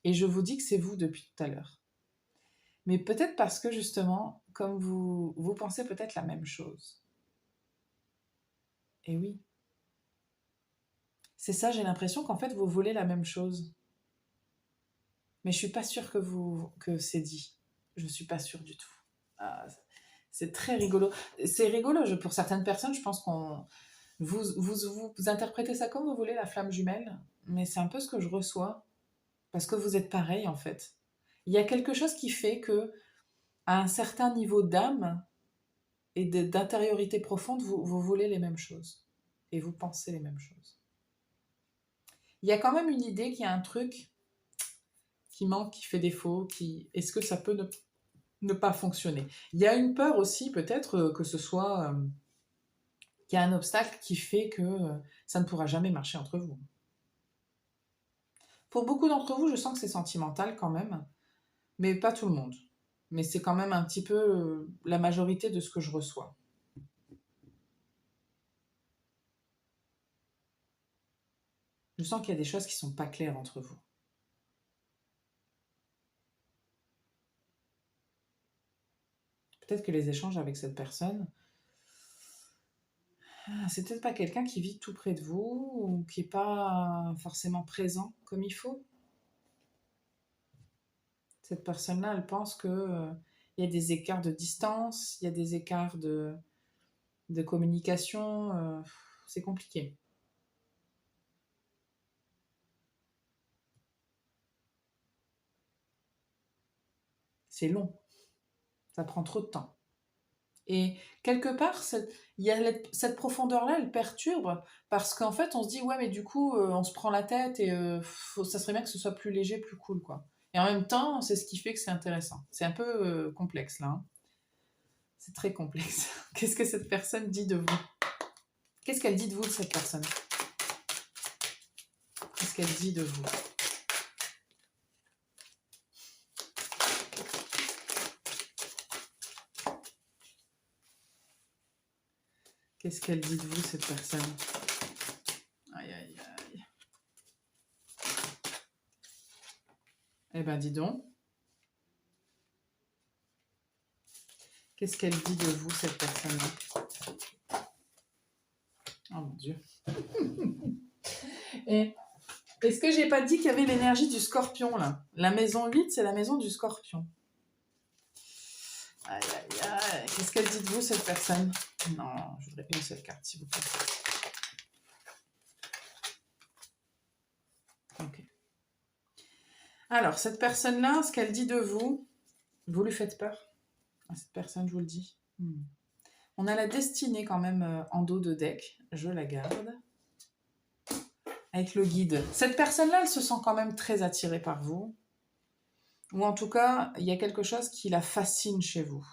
et je vous dis que c'est vous depuis tout à l'heure. Mais peut-être parce que justement, comme vous pensez peut-être la même chose. Et oui. C'est ça, j'ai l'impression qu'en fait vous voulez la même chose. Mais je suis pas sûre que c'est dit. Je suis pas sûre du tout. Ah, c'est très rigolo. C'est rigolo pour certaines personnes, je pense qu'on... Vous interprétez ça comme vous voulez, la flamme jumelle, mais c'est un peu ce que je reçois, parce que vous êtes pareil en fait. Il y a quelque chose qui fait que, à un certain niveau d'âme et d'intériorité profonde, vous voulez les mêmes choses, et vous pensez les mêmes choses. il y a quand même une idée qu'il y a un truc qui manque, qui fait défaut, est-ce que ça peut ne pas fonctionner. Il y a une peur aussi, peut-être, que ce soit qu'il y a un obstacle qui fait que ça ne pourra jamais marcher entre vous. Pour beaucoup d'entre vous, je sens que c'est sentimental quand même, mais pas tout le monde. Mais c'est quand même un petit peu la majorité de ce que je reçois. Je sens qu'il y a des choses qui ne sont pas claires entre vous. Peut-être que les échanges avec cette personne, c'est peut-être pas quelqu'un qui vit tout près de vous ou qui n'est pas forcément présent comme il faut. Cette personne-là, elle pense que il y a des écarts de distance, il y a des écarts de communication, c'est compliqué. C'est long, ça prend trop de temps. Et quelque part, cette profondeur-là, elle perturbe parce qu'en fait, on se dit, ouais, mais du coup, on se prend la tête et ça serait bien que ce soit plus léger, plus cool, quoi. Et en même temps, c'est ce qui fait que c'est intéressant. C'est un peu complexe, là. Hein. C'est très complexe. Qu'est-ce que cette personne dit de vous? Qu'est-ce qu'elle dit de vous, de cette personne? Qu'est-ce qu'elle dit de vous? Qu'est-ce qu'elle dit de vous, cette personne? Aïe, aïe, aïe. Eh ben, dis donc. Qu'est-ce qu'elle dit de vous, cette personne-là? Oh mon Dieu. Et est-ce que j'ai pas dit qu'il y avait l'énergie du scorpion, là? La maison 8, c'est la maison du scorpion. Aïe, aïe, aïe. Qu'est-ce qu'elle dit de vous, cette personne? Non, je voudrais une seule carte, s'il vous plaît. Ok. Alors, cette personne-là, ce qu'elle dit de vous, vous lui faites peur à cette personne, je vous le dis. On a la destinée quand même en dos de deck. Je la garde. Avec le guide. Cette personne-là, elle se sent quand même très attirée par vous. Ou en tout cas, il y a quelque chose qui la fascine chez vous.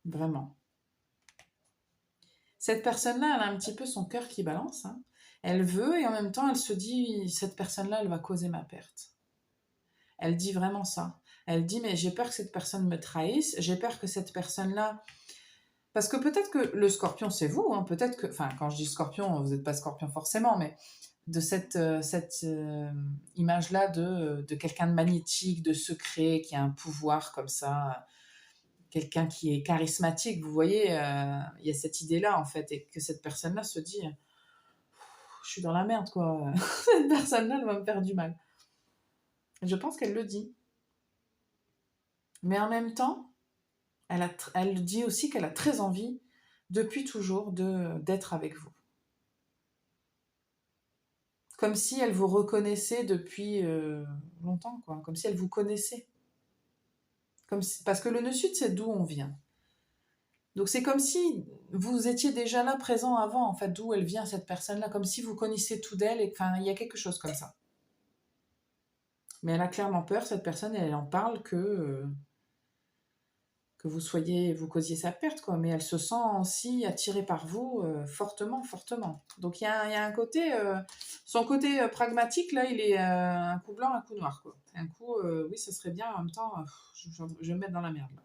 Vraiment. Cette personne-là, elle a un petit peu son cœur qui balance. Hein. Elle veut et en même temps, elle se dit, cette personne-là, elle va causer ma perte. Elle dit vraiment ça. Elle dit, mais j'ai peur que cette personne me trahisse. J'ai peur que cette personne-là... Parce que peut-être que le scorpion, c'est vous. Hein. Peut-être que... Enfin, quand je dis scorpion, vous n'êtes pas scorpion forcément, mais de cette image-là de quelqu'un de magnétique, de secret, qui a un pouvoir comme ça, quelqu'un qui est charismatique, vous voyez, il y a cette idée-là en fait, et que cette personne-là se dit, je suis dans la merde quoi, cette personne-là, elle va me faire du mal. Je pense qu'elle le dit. Mais en même temps, elle dit aussi qu'elle a très envie, depuis toujours, d'être avec vous. Comme si elle vous reconnaissait depuis longtemps, quoi. Comme si elle vous connaissait. Parce que le nœud sud, c'est d'où on vient. Donc c'est comme si vous étiez déjà là, présent avant, en fait, d'où elle vient, cette personne-là. Comme si vous connaissiez tout d'elle, et enfin, il y a quelque chose comme ça. Mais elle a clairement peur, cette personne, et elle en parle que vous causiez sa perte, quoi. Mais elle se sent aussi attirée par vous fortement, fortement. Donc il y a un côté, son côté pragmatique, là, il est un coup blanc, un coup noir, quoi. Un coup, oui, ça serait bien, en même temps, je vais me mettre dans la merde, là.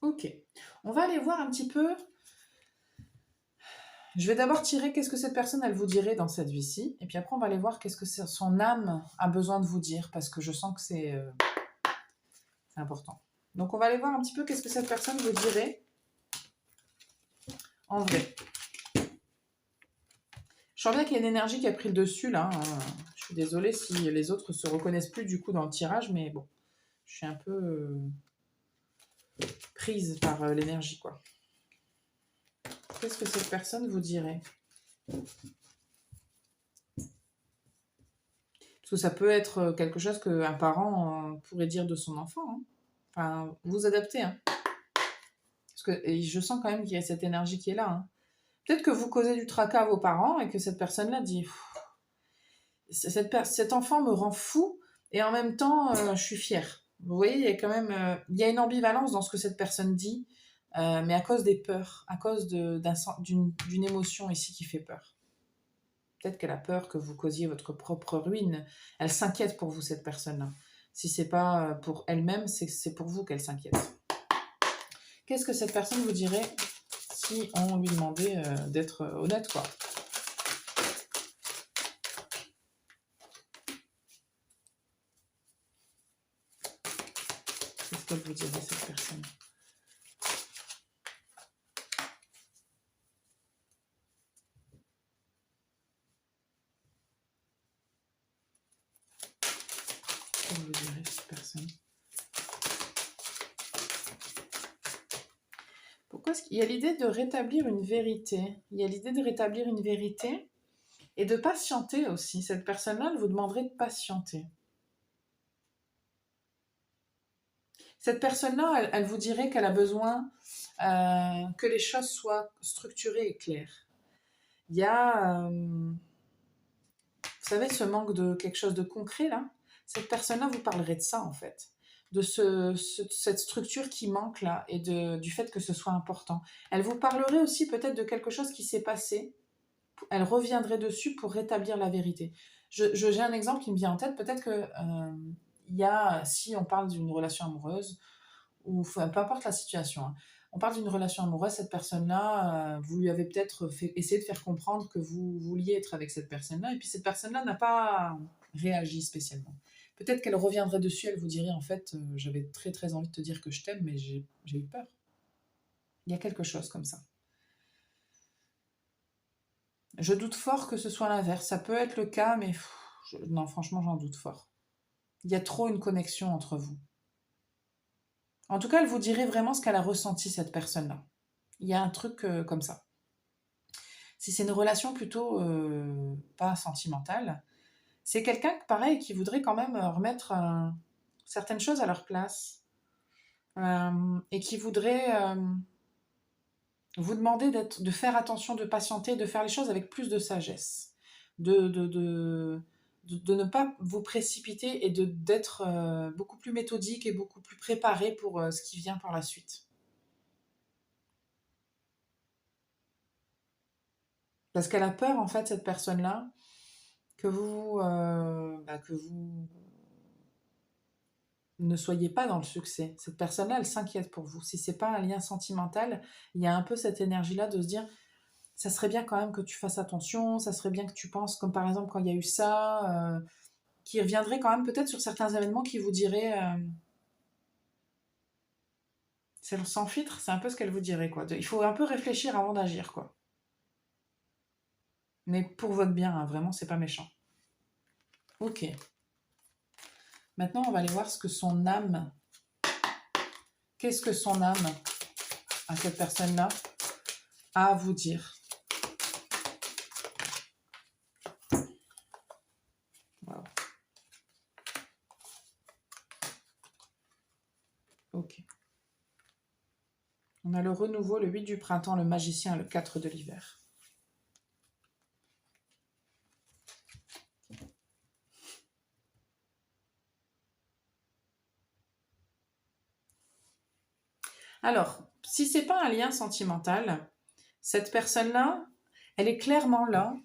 Ok, on va aller voir un petit peu. Je vais d'abord tirer qu'est-ce que cette personne, elle vous dirait dans cette vie-ci. Et puis après, on va aller voir qu'est-ce que son âme a besoin de vous dire, parce que je sens que c'est important. Donc, on va aller voir un petit peu qu'est-ce que cette personne vous dirait en vrai. Je sens bien qu'il y a une énergie qui a pris le dessus, là. Je suis désolée si les autres se reconnaissent plus, du coup, dans le tirage, mais bon, je suis un peu prise par l'énergie, quoi. Qu'est-ce que cette personne vous dirait? Parce que ça peut être quelque chose qu'un parent pourrait dire de son enfant. Hein. Enfin, vous adaptez. Hein. Parce que et je sens quand même qu'il y a cette énergie qui est là. Hein. Peut-être que vous causez du tracas à vos parents et que cette personne-là dit cet enfant me rend fou et en même temps, je suis fière. Vous voyez, il y a quand même il y a une ambivalence dans ce que cette personne dit, mais à cause des peurs, à cause d'une émotion ici qui fait peur. Peut-être qu'elle a peur que vous causiez votre propre ruine. Elle s'inquiète pour vous, cette personne-là. Si c'est pas pour elle-même, c'est pour vous qu'elle s'inquiète. Qu'est-ce que cette personne vous dirait si on lui demandait d'être honnête, quoi? Qu'est-ce qu'elle vous dirait, cette personne? Qu'elle vous dirait, cette personne? Pourquoi il y a l'idée de rétablir une vérité. Il y a l'idée de rétablir une vérité et de patienter aussi. Cette personne-là, elle vous demanderait de patienter. Cette personne-là, elle vous dirait qu'elle a besoin que les choses soient structurées et claires. Il y a, vous savez, ce manque de quelque chose de concret, là. Cette personne-là vous parlerait de ça, en fait. De cette structure qui manque, là, et du fait que ce soit important. Elle vous parlerait aussi peut-être de quelque chose qui s'est passé. Elle reviendrait dessus pour rétablir la vérité. J'ai un exemple qui me vient en tête. Peut-être que il y a, si on parle d'une relation amoureuse, ou enfin, peu importe la situation, hein, on parle d'une relation amoureuse, cette personne-là, vous lui avez peut-être essayé de faire comprendre que vous vouliez être avec cette personne-là, et puis cette personne-là n'a pas réagi spécialement. Peut-être qu'elle reviendrait dessus, elle vous dirait en fait, j'avais très très envie de te dire que je t'aime, mais j'ai eu peur. Il y a quelque chose comme ça. Je doute fort que ce soit l'inverse. Ça peut être le cas, mais non, franchement, j'en doute fort. Il y a trop une connexion entre vous. En tout cas, elle vous dirait vraiment ce qu'elle a ressenti, cette personne-là. Il y a un truc comme ça. Si c'est une relation plutôt pas sentimentale, c'est quelqu'un, pareil, qui voudrait quand même remettre certaines choses à leur place et qui voudrait vous demander de faire attention, de patienter, de faire les choses avec plus de sagesse, de ne pas vous précipiter et d'être beaucoup plus méthodique et beaucoup plus préparé pour ce qui vient par la suite. Parce qu'elle a peur, en fait, cette personne-là, que que vous ne soyez pas dans le succès. Cette personne-là, elle s'inquiète pour vous. Si c'est pas un lien sentimental, il y a un peu cette énergie-là de se dire, ça serait bien quand même que tu fasses attention, ça serait bien que tu penses, comme par exemple quand il y a eu ça, qui reviendrait quand même peut-être sur certains événements qui vous diraient, c'est sans filtre, c'est un peu ce qu'elle vous dirait, quoi. Il faut un peu réfléchir avant d'agir, quoi. Mais pour votre bien, hein, vraiment, c'est pas méchant. Ok. Maintenant, on va aller voir ce que son âme. Qu'est-ce que son âme, à cette personne-là, a à vous dire. Wow. Ok. On a le renouveau, le 8 du printemps, le magicien, le 4 de l'hiver. Alors, si c'est pas un lien sentimental, cette personne-là, elle est clairement là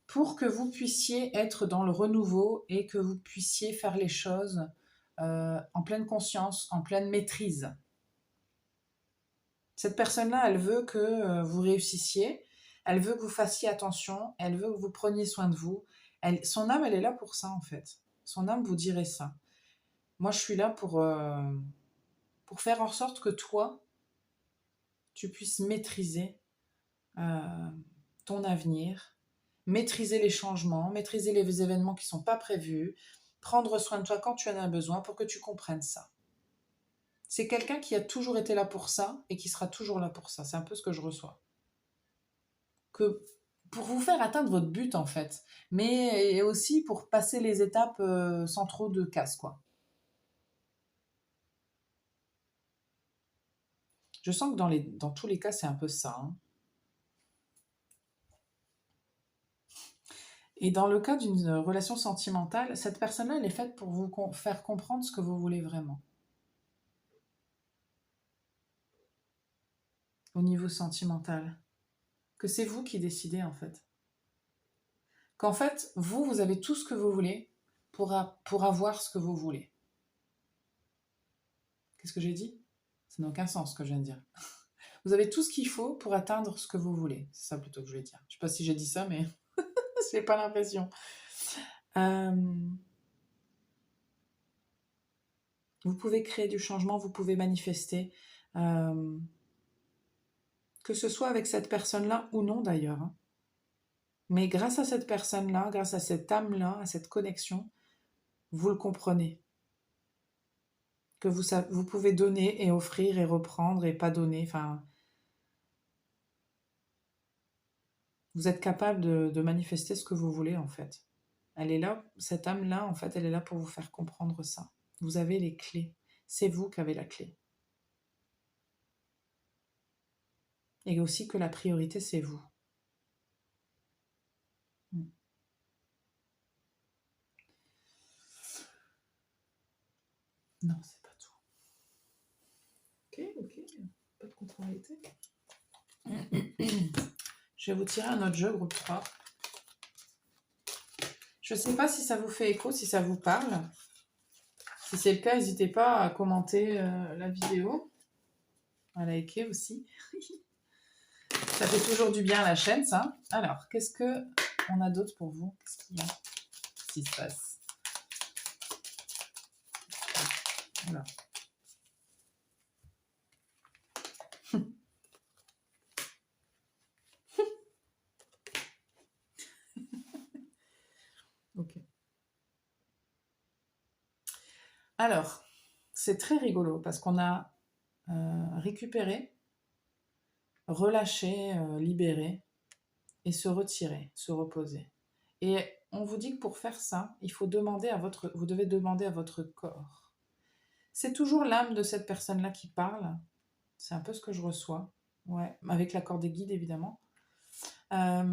pour que vous puissiez être dans le renouveau et que vous puissiez faire les choses en pleine conscience, en pleine maîtrise. Cette personne-là, elle veut que vous réussissiez, elle veut que vous fassiez attention, elle veut que vous preniez soin de vous. Son âme, elle est là pour ça, en fait. Son âme vous dirait ça. Moi, je suis là pour faire en sorte que toi, tu puisses maîtriser ton avenir, maîtriser les changements, maîtriser les événements qui ne sont pas prévus, prendre soin de toi quand tu en as besoin pour que tu comprennes ça. C'est quelqu'un qui a toujours été là pour ça et qui sera toujours là pour ça. C'est un peu ce que je reçois. Que pour vous faire atteindre votre but, en fait, mais aussi pour passer les étapes sans trop de casse, quoi. Je sens que dans tous les cas, c'est un peu ça. Hein. Et dans le cas d'une relation sentimentale, cette personne-là, elle est faite pour vous faire comprendre ce que vous voulez vraiment. Au niveau sentimental. Que c'est vous qui décidez, en fait. Qu'en fait, vous avez tout ce que vous voulez pour avoir ce que vous voulez. Qu'est-ce que j'ai dit? Ça n'a aucun sens ce que je viens de dire. Vous avez tout ce qu'il faut pour atteindre ce que vous voulez. C'est ça plutôt que je voulais dire. Je ne sais pas si j'ai dit ça, mais je n'ai pas l'impression. Vous pouvez créer du changement, vous pouvez manifester. Que ce soit avec cette personne-là ou non d'ailleurs. Hein. Mais grâce à cette personne-là, grâce à cette âme-là, à cette connexion, vous le comprenez. Que vous pouvez donner et offrir et reprendre et pas donner. Enfin, vous êtes capable de manifester ce que vous voulez en fait. Elle est là, cette âme-là, en fait, elle est là pour vous faire comprendre ça. Vous avez les clés. C'est vous qui avez la clé. Et aussi que la priorité, c'est vous. Non, c'est pas tout. Ok, pas de contrariété. Je vais vous tirer un autre jeu, groupe 3. Je ne sais pas si ça vous fait écho, si ça vous parle. Si c'est le cas, n'hésitez pas à commenter la vidéo, à liker aussi. Ça fait toujours du bien à la chaîne, ça. Alors, qu'est-ce qu'on a d'autre pour vous? Qu'est-ce qu'il y a? Qu'est-ce qui se passe? Voilà. Ok. Alors, c'est très rigolo parce qu'on a récupéré, relâché, libéré et se retirer, se reposer. Et on vous dit que pour faire ça, vous devez demander à votre corps. C'est toujours l'âme de cette personne-là qui parle. C'est un peu ce que je reçois. Ouais, avec l'accord des guides, évidemment. Enfin,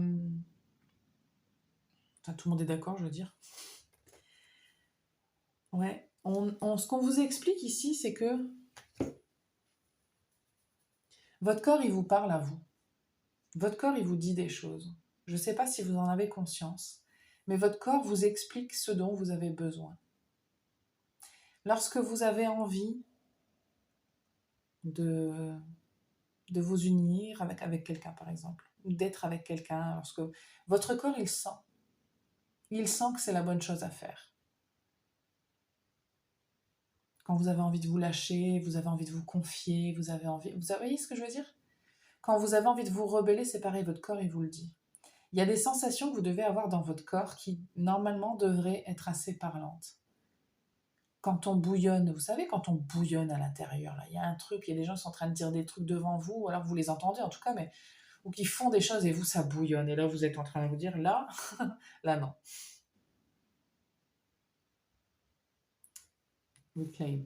tout le monde est d'accord, je veux dire. Ouais. Ce qu'on vous explique ici, c'est que votre corps, il vous parle à vous. Votre corps, il vous dit des choses. Je ne sais pas si vous en avez conscience, mais votre corps vous explique ce dont vous avez besoin. Lorsque vous avez envie de vous unir avec quelqu'un, par exemple, ou d'être avec quelqu'un, lorsque votre corps, il sent. Il sent que c'est la bonne chose à faire. Quand vous avez envie de vous lâcher, vous avez envie de vous confier, vous voyez ce que je veux dire? Quand vous avez envie de vous rebeller, c'est pareil, votre corps, il vous le dit. Il y a des sensations que vous devez avoir dans votre corps qui, normalement, devraient être assez parlantes. Quand on bouillonne, vous savez, quand on bouillonne à l'intérieur, là, il y a un truc, il y a des gens qui sont en train de dire des trucs devant vous, ou alors vous les entendez en tout cas, mais ou qui font des choses et vous, ça bouillonne. Et là, vous êtes en train de vous dire, là, là, non. Reclaim.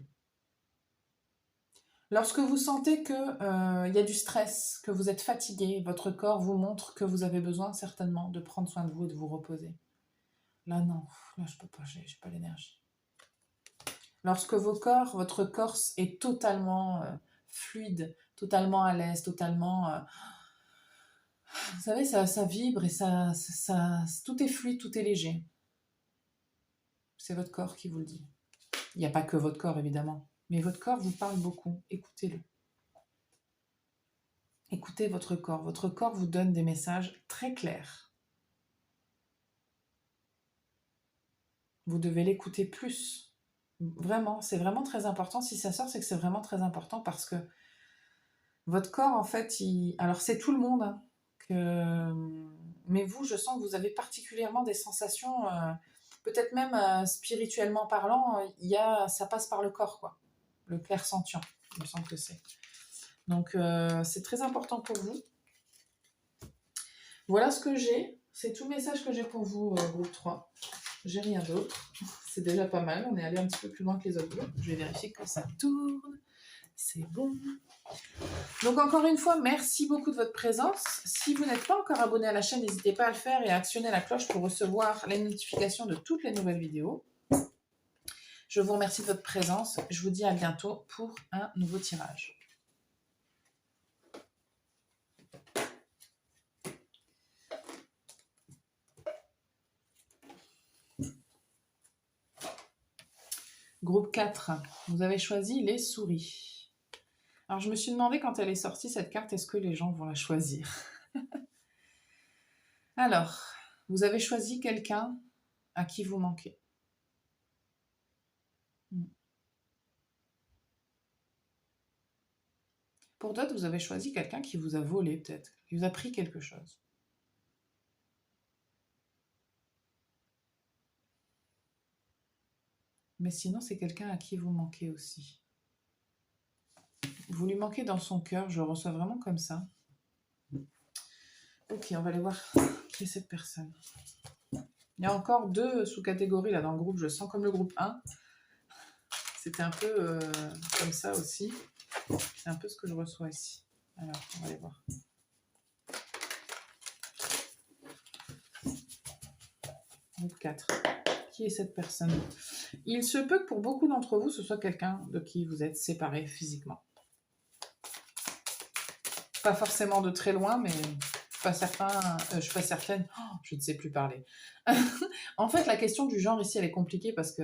Lorsque vous sentez qu'il y a du stress, que vous êtes fatigué, votre corps vous montre que vous avez besoin certainement de prendre soin de vous et de vous reposer. Là, non. Là, je peux pas, j'ai pas l'énergie. Lorsque votre corps est totalement fluide, totalement à l'aise, totalement... vous savez, ça vibre et tout est fluide, tout est léger. C'est votre corps qui vous le dit. Il n'y a pas que votre corps, évidemment. Mais votre corps vous parle beaucoup. Écoutez-le. Écoutez votre corps. Votre corps vous donne des messages très clairs. Vous devez l'écouter plus. Vraiment, c'est vraiment très important. Si ça sort, c'est que c'est vraiment très important parce que votre corps, en fait, alors c'est tout le monde, hein, mais vous, je sens que vous avez particulièrement des sensations, peut-être même spirituellement parlant, ça passe par le corps, quoi. Le clair-sentient, il me semble que c'est. Donc, c'est très important pour vous. Voilà ce que j'ai. C'est tout le message que j'ai pour vous, groupe 3. J'ai rien d'autre. C'est déjà pas mal. On est allé un petit peu plus loin que les autres groupes. Je vais vérifier que ça tourne. C'est bon. Donc encore une fois, merci beaucoup de votre présence. Si vous n'êtes pas encore abonné à la chaîne, n'hésitez pas à le faire et à actionner la cloche pour recevoir les notifications de toutes les nouvelles vidéos. Je vous remercie de votre présence. Je vous dis à bientôt pour un nouveau tirage. Groupe 4, vous avez choisi les souris. Alors je me suis demandé quand elle est sortie cette carte, est-ce que les gens vont la choisir? Alors, vous avez choisi quelqu'un à qui vous manquez. Pour d'autres, vous avez choisi quelqu'un qui vous a volé peut-être, qui vous a pris quelque chose. Mais sinon, c'est quelqu'un à qui vous manquez aussi. Vous lui manquez dans son cœur, je le reçois vraiment comme ça. Ok, on va aller voir qui est cette personne. Il y a encore 2 sous-catégories là dans le groupe, je sens comme le groupe 1. C'était un peu comme ça aussi. C'est un peu ce que je reçois ici. Alors, on va aller voir. Groupe 4. Qui est cette personne? Il se peut que pour beaucoup d'entre vous, ce soit quelqu'un de qui vous êtes séparés physiquement. Pas forcément de très loin, mais pas certain, je suis pas certaine. Oh, je ne sais plus parler. En fait, la question du genre ici, elle est compliquée parce que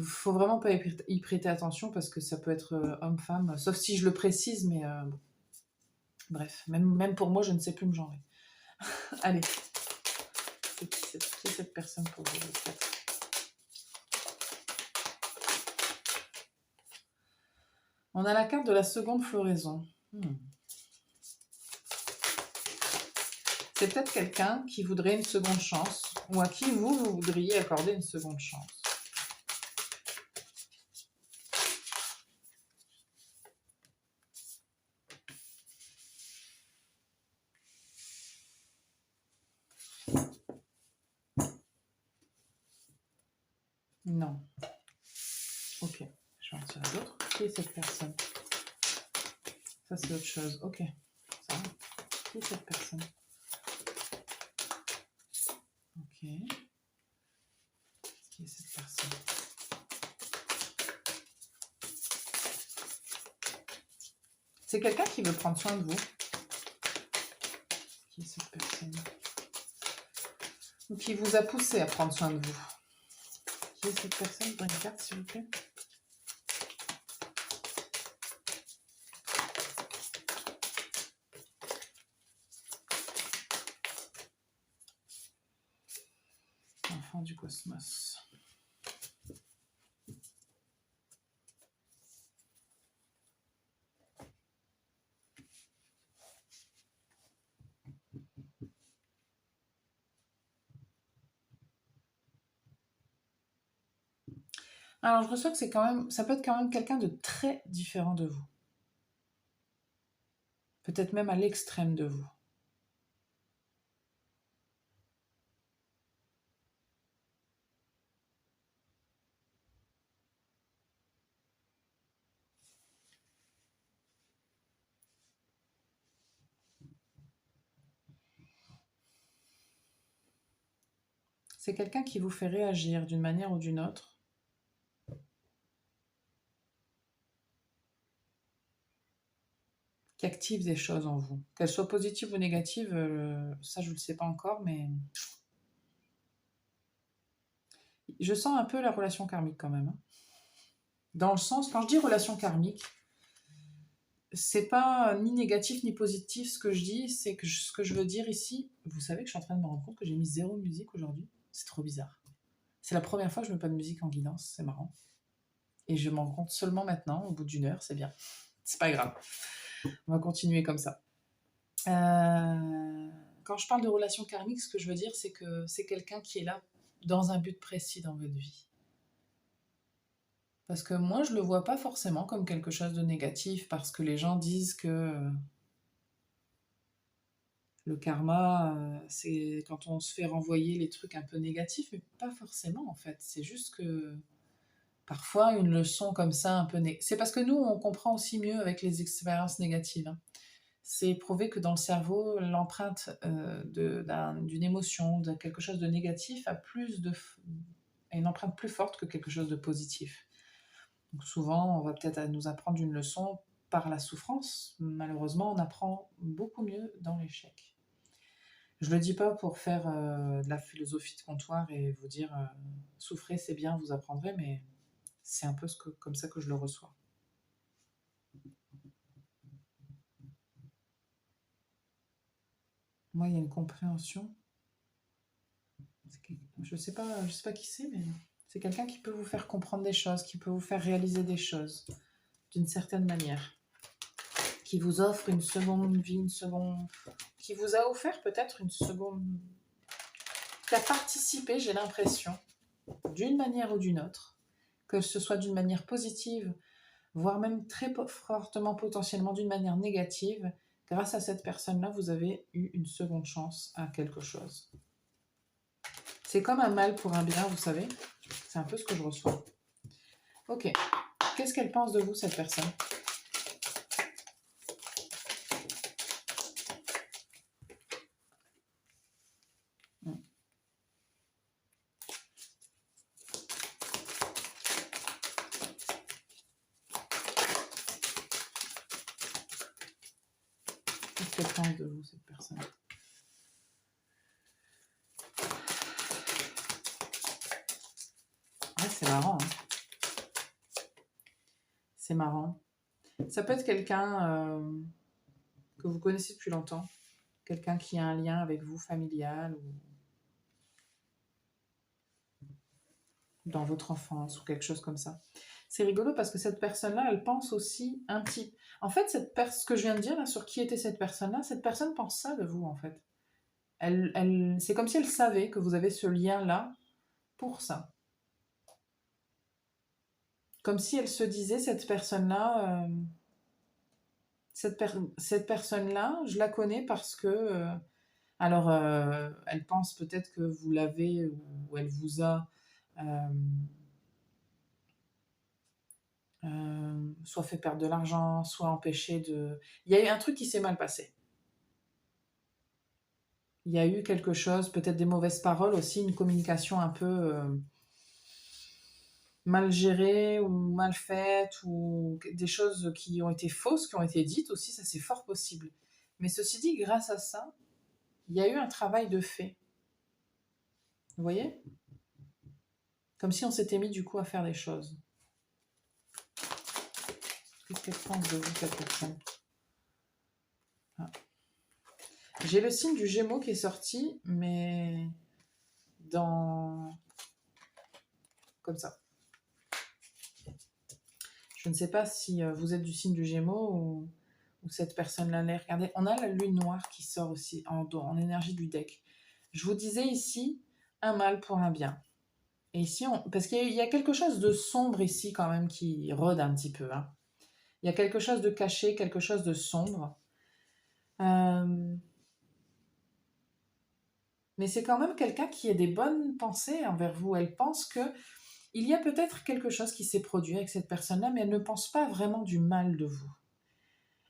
faut vraiment pas y prêter attention parce que ça peut être homme-femme, sauf si je le précise, mais bref, même pour moi, je ne sais plus me genrer. Allez, qui est cette personne pour vous? On a la carte de la seconde floraison. C'est peut-être quelqu'un qui voudrait une seconde chance ou à qui vous voudriez accorder une seconde chance. Non. Ok, je vais en tirer d'autres. Qui est cette personne? Ça, c'est autre chose. Ok, ça va. Qui est cette personne? Ok. Qui est cette personne? C'est quelqu'un qui veut prendre soin de vous. Qui est cette personne? Ou qui vous a poussé à prendre soin de vous. Qui est cette personne? Dans une carte, s'il vous plaît. Enfant du cosmos. Alors, je ressens que c'est quand même, ça peut être quand même quelqu'un de très différent de vous. Peut-être même à l'extrême de vous. C'est quelqu'un qui vous fait réagir d'une manière ou d'une autre. Qui active des choses en vous. Qu'elles soient positives ou négatives, ça je ne le sais pas encore, mais je sens un peu la relation karmique quand même. Dans le sens, quand je dis relation karmique, c'est pas ni négatif ni positif ce que je dis, c'est que ce que je veux dire ici, vous savez que je suis en train de me rendre compte que j'ai mis 0 musique aujourd'hui. C'est trop bizarre. C'est la première fois que je mets pas de musique en guidance, c'est marrant. Et je m'en rends compte seulement maintenant, au bout d'une heure, c'est bien. C'est pas grave. On va continuer comme ça. Quand je parle de relation karmique, ce que je veux dire, c'est que c'est quelqu'un qui est là dans un but précis dans votre vie. Parce que moi, je le vois pas forcément comme quelque chose de négatif, parce que les gens disent que le karma, c'est quand on se fait renvoyer les trucs un peu négatifs, mais pas forcément en fait. C'est juste que Parfois, une leçon comme ça, un peu... C'est parce que nous, on comprend aussi mieux avec les expériences négatives, hein. C'est prouvé que dans le cerveau, l'empreinte d'une émotion, de quelque chose de négatif, a une empreinte plus forte que quelque chose de positif. Donc souvent, on va peut-être nous apprendre une leçon par la souffrance. Malheureusement, on apprend beaucoup mieux dans l'échec. Je ne le dis pas pour faire de la philosophie de comptoir et vous dire souffrez, c'est bien, vous apprendrez, mais c'est un peu comme ça que je le reçois. Moi, il y a une compréhension. Je sais pas qui c'est, mais c'est quelqu'un qui peut vous faire comprendre des choses, qui peut vous faire réaliser des choses d'une certaine manière, qui vous offre une seconde vie, qui vous a offert peut-être une seconde, qui a participé, j'ai l'impression, d'une manière ou d'une autre, que ce soit d'une manière positive, voire même très fortement potentiellement d'une manière négative. Grâce à cette personne-là, vous avez eu une seconde chance à quelque chose. C'est comme un mal pour un bien, vous savez. C'est un peu ce que je reçois. Ok. Qu'est-ce qu'elle pense de vous, cette personne? Qu'est-ce qu'elle pense de vous, cette personne? Ouais, c'est marrant, hein. C'est marrant. Ça peut être quelqu'un que vous connaissez depuis longtemps. Quelqu'un qui a un lien avec vous, familial, ou dans votre enfance, ou quelque chose comme ça. C'est rigolo parce que cette personne-là, elle pense aussi un petit... En fait, ce que je viens de dire, là, sur qui était cette personne-là, cette personne pense ça de vous, en fait. C'est comme si elle savait que vous avez ce lien-là pour ça. Comme si elle se disait, cette personne-là, cette personne-là, je la connais parce que... alors, elle pense peut-être que vous l'avez ou elle vous a soit fait perdre de l'argent, soit empêché de... Il y a eu un truc qui s'est mal passé. Il y a eu quelque chose, peut-être des mauvaises paroles aussi, une communication un peu mal gérée ou mal faite, ou des choses qui ont été fausses, qui ont été dites aussi, ça c'est fort possible. Mais ceci dit, grâce à ça, il y a eu un travail de fait. Vous voyez? Comme si on s'était mis du coup à faire des choses. Qu'est-ce qu'elle pense de vous, cette personne? Ah. J'ai le signe du Gémeaux qui est sorti, mais dans... comme ça. Je ne sais pas si vous êtes du signe du Gémeaux ou cette personne-là l'est. Regardez, on a la lune noire qui sort aussi en énergie du deck. Je vous disais ici, un mal pour un bien. Et ici, parce qu'il y a quelque chose de sombre ici quand même qui rôde un petit peu, hein. Il y a quelque chose de caché, quelque chose de sombre. Mais c'est quand même quelqu'un qui a des bonnes pensées envers vous. Elle pense que il y a peut-être quelque chose qui s'est produit avec cette personne-là, mais elle ne pense pas vraiment du mal de vous.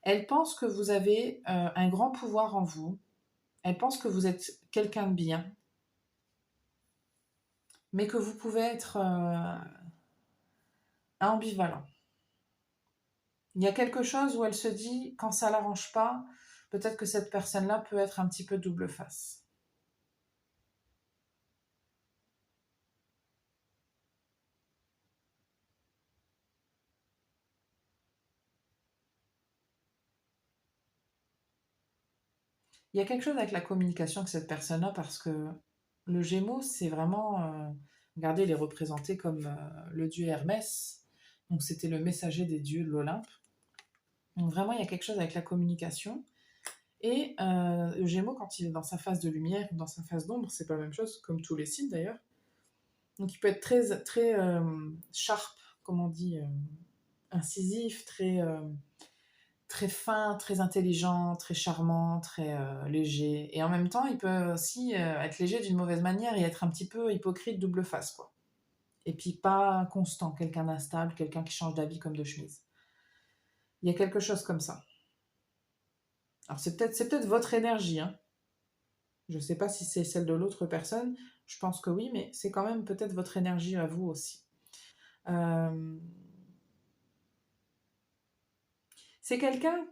Elle pense que vous avez un grand pouvoir en vous. Elle pense que vous êtes quelqu'un de bien, mais que vous pouvez être ambivalent. Il y a quelque chose où elle se dit, quand ça ne l'arrange pas, peut-être que cette personne-là peut être un petit peu double face. Il y a quelque chose avec la communication que cette personne-là, parce que le Gémeaux, c'est vraiment... regardez, il est représenté comme le dieu Hermès. Donc c'était le messager des dieux de l'Olympe. Donc vraiment, il y a quelque chose avec la communication. Et le Gémeaux, quand il est dans sa phase de lumière ou dans sa phase d'ombre, c'est pas la même chose, comme tous les signes d'ailleurs. Donc il peut être très, très sharp, comme on dit, incisif, très fin, très intelligent, très charmant, très léger. Et en même temps, il peut aussi être léger d'une mauvaise manière et être un petit peu hypocrite, double face, quoi. Et puis pas constant, quelqu'un d'instable, quelqu'un qui change d'habit comme de chemise. Il y a quelque chose comme ça. Alors c'est peut-être votre énergie, hein. Je ne sais pas si c'est celle de l'autre personne, je pense que oui, mais c'est quand même peut-être votre énergie à vous aussi. Euh, C'est quelqu'un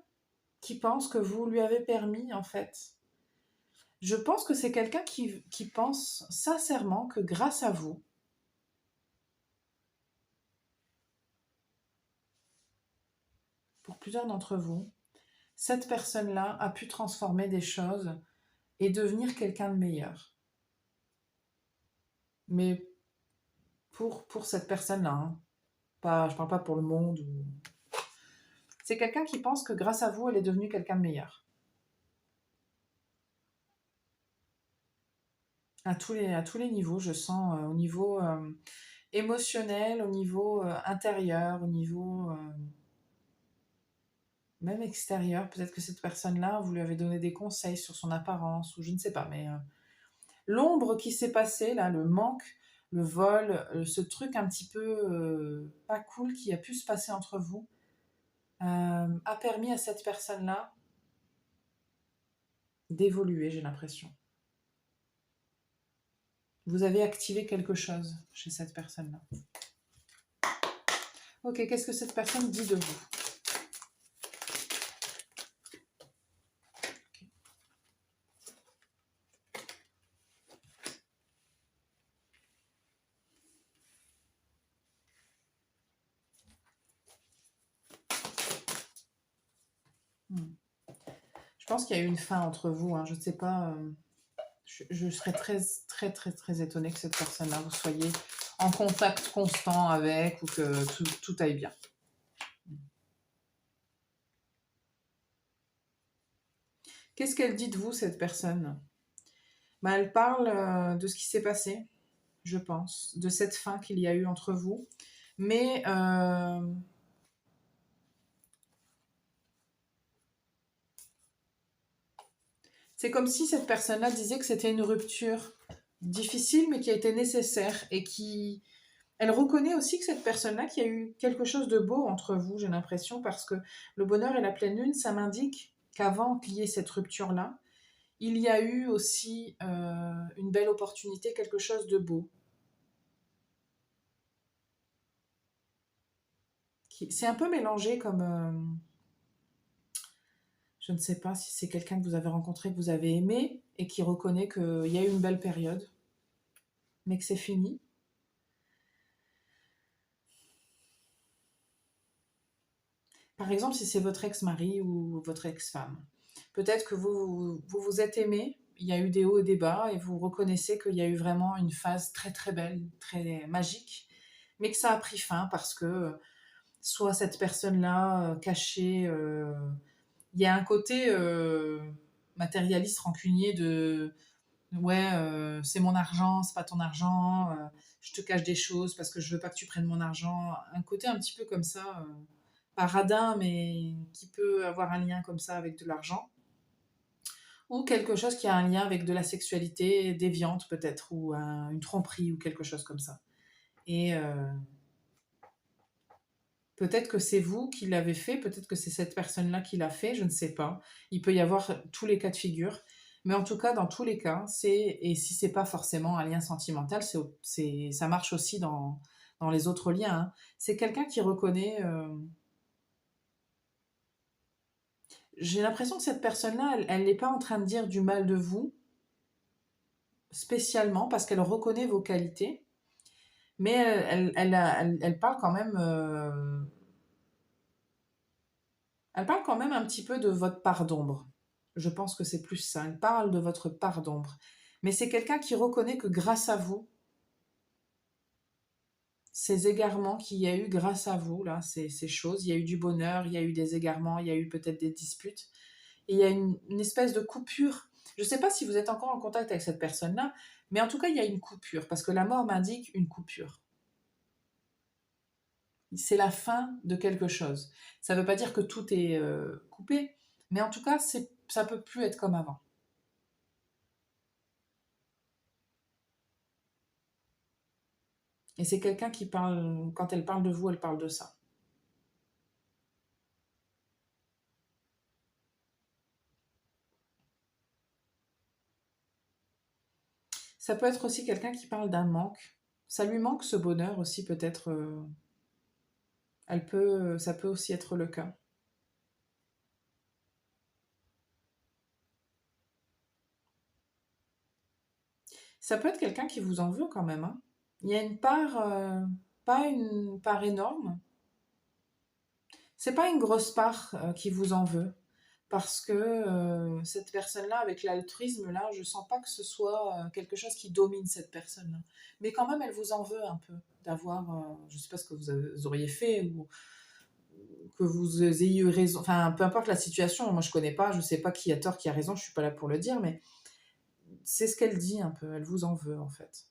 qui pense que vous lui avez permis, en fait. Je pense que c'est quelqu'un qui pense sincèrement que grâce à vous, pour plusieurs d'entre vous, cette personne-là a pu transformer des choses et devenir quelqu'un de meilleur. Mais pour cette personne-là, hein. Pas, je ne parle pas pour le monde. C'est quelqu'un qui pense que grâce à vous, elle est devenue quelqu'un de meilleur. À tous les niveaux, je sens au niveau émotionnel, au niveau intérieur, au niveau même extérieur. Peut-être que cette personne-là, vous lui avez donné des conseils sur son apparence, ou je ne sais pas, mais l'ombre qui s'est passée, là, le manque, le vol, ce truc un petit peu pas cool qui a pu se passer entre vous, a permis à cette personne-là d'évoluer, j'ai l'impression. Vous avez activé quelque chose chez cette personne-là. Ok, qu'est-ce que cette personne dit de vous? Hmm. Je pense qu'il y a eu une fin entre vous, hein. Je ne sais pas. Je serais très, très, très, très étonnée que cette personne-là, vous soyez en contact constant avec ou que tout aille bien. Qu'est-ce qu'elle dit de vous, cette personne? Bah, elle parle de ce qui s'est passé, je pense, de cette fin qu'il y a eu entre vous. Mais c'est comme si cette personne-là disait que c'était une rupture difficile, mais qui a été nécessaire et qui... Elle reconnaît aussi que cette personne-là, qu'il y a eu quelque chose de beau entre vous, j'ai l'impression, parce que le bonheur et la pleine lune, ça m'indique qu'avant qu'il y ait cette rupture-là, il y a eu aussi une belle opportunité, quelque chose de beau. C'est un peu mélangé comme... je ne sais pas si c'est quelqu'un que vous avez rencontré, que vous avez aimé, et qui reconnaît qu'il y a eu une belle période, mais que c'est fini. Par exemple, si c'est votre ex-mari ou votre ex-femme, peut-être que vous êtes aimé, il y a eu des hauts et des bas, et vous reconnaissez qu'il y a eu vraiment une phase très très belle, très magique, mais que ça a pris fin parce que soit cette personne-là cachée, il y a un côté matérialiste, rancunier de ouais, c'est mon argent, c'est pas ton argent, je te cache des choses parce que je veux pas que tu prennes mon argent. Un côté un petit peu comme ça, pas radin, mais qui peut avoir un lien comme ça avec de l'argent. Ou quelque chose qui a un lien avec de la sexualité déviante peut-être, ou une tromperie ou quelque chose comme ça. Et peut-être que c'est vous qui l'avez fait, peut-être que c'est cette personne-là qui l'a fait, je ne sais pas. Il peut y avoir tous les cas de figure. Mais en tout cas, dans tous les cas, et si c'est pas forcément un lien sentimental, ça marche aussi dans les autres liens, hein. C'est quelqu'un qui reconnaît. J'ai l'impression que cette personne-là, elle n'est pas en train de dire du mal de vous, spécialement, parce qu'elle reconnaît vos qualités, mais elle parle quand même. Elle parle quand même un petit peu de votre part d'ombre. Je pense que c'est plus ça. Elle parle de votre part d'ombre. Mais c'est quelqu'un qui reconnaît que grâce à vous, ces égarements qu'il y a eu grâce à vous, là, ces choses, il y a eu du bonheur, il y a eu des égarements, il y a eu peut-être des disputes. Et il y a une espèce de coupure. Je ne sais pas si vous êtes encore en contact avec cette personne-là, mais en tout cas, il y a une coupure, parce que la mort m'indique une coupure. C'est la fin de quelque chose. Ça ne veut pas dire que tout est coupé, mais en tout cas, ça peut plus être comme avant. Et c'est quelqu'un qui parle, quand elle parle de vous, elle parle de ça. Ça peut être aussi quelqu'un qui parle d'un manque. Ça lui manque ce bonheur aussi, peut-être. Ça peut aussi être le cas. Ça peut être quelqu'un qui vous en veut quand même, hein. Il y a une part, pas une part énorme. C'est pas une grosse part qui vous en veut. Parce que cette personne-là, avec l'altruisme, là, je sens pas que ce soit quelque chose qui domine cette personne-là. Mais quand même, elle vous en veut un peu d'avoir, je sais pas ce que vous auriez fait ou que vous ayez eu raison. Enfin, peu importe la situation, moi je connais pas, je sais pas qui a tort, qui a raison, je suis pas là pour le dire, mais c'est ce qu'elle dit un peu. Elle vous en veut en fait.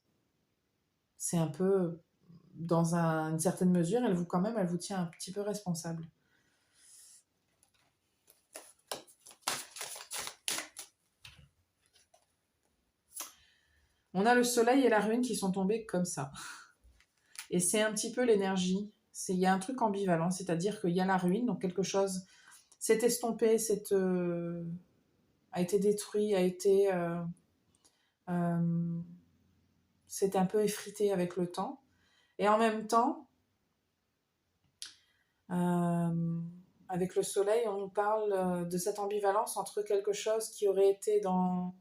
C'est un peu, dans une certaine mesure, quand même, elle vous tient un petit peu responsable. On a le soleil et la ruine qui sont tombés comme ça. Et c'est un petit peu l'énergie. Il y a un truc ambivalent, c'est-à-dire qu'il y a la ruine, donc quelque chose s'est estompé, a été détruit, euh, s'est un peu effrité avec le temps. Et en même temps, euh, avec le soleil, on nous parle de cette ambivalence entre quelque chose qui aurait été dans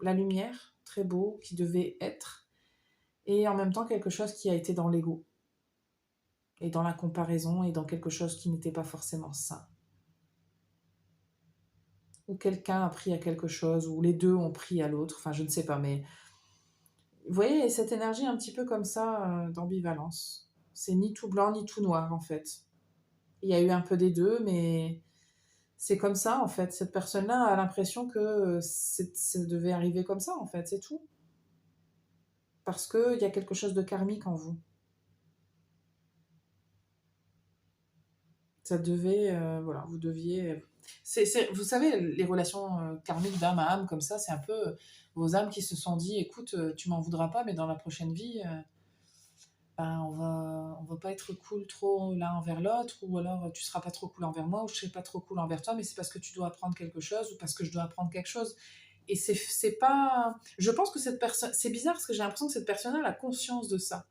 la lumière, très beau, qui devait être, et en même temps quelque chose qui a été dans l'ego, et dans la comparaison, et dans quelque chose qui n'était pas forcément sain. Ou quelqu'un a pris à quelque chose, ou les deux ont pris à l'autre, enfin je ne sais pas, mais vous voyez cette énergie un petit peu comme ça d'ambivalence. C'est ni tout blanc ni tout noir en fait. Il y a eu un peu des deux, mais c'est comme ça en fait. Cette personne-là a l'impression que ça devait arriver comme ça en fait, c'est tout. Parce qu'il y a quelque chose de karmique en vous. Ça devait, voilà, vous deviez. Vous savez, les relations karmiques d'âme à âme comme ça, c'est un peu vos âmes qui se sont dit, écoute, tu m'en voudras pas, mais dans la prochaine vie, ben, on va pas être cool trop l'un envers l'autre, ou alors tu seras pas trop cool envers moi, ou je serai pas trop cool envers toi, mais c'est parce que tu dois apprendre quelque chose, ou parce que je dois apprendre quelque chose. Et c'est pas. Je pense que cette personne. C'est bizarre parce que j'ai l'impression que cette personne a la conscience de ça.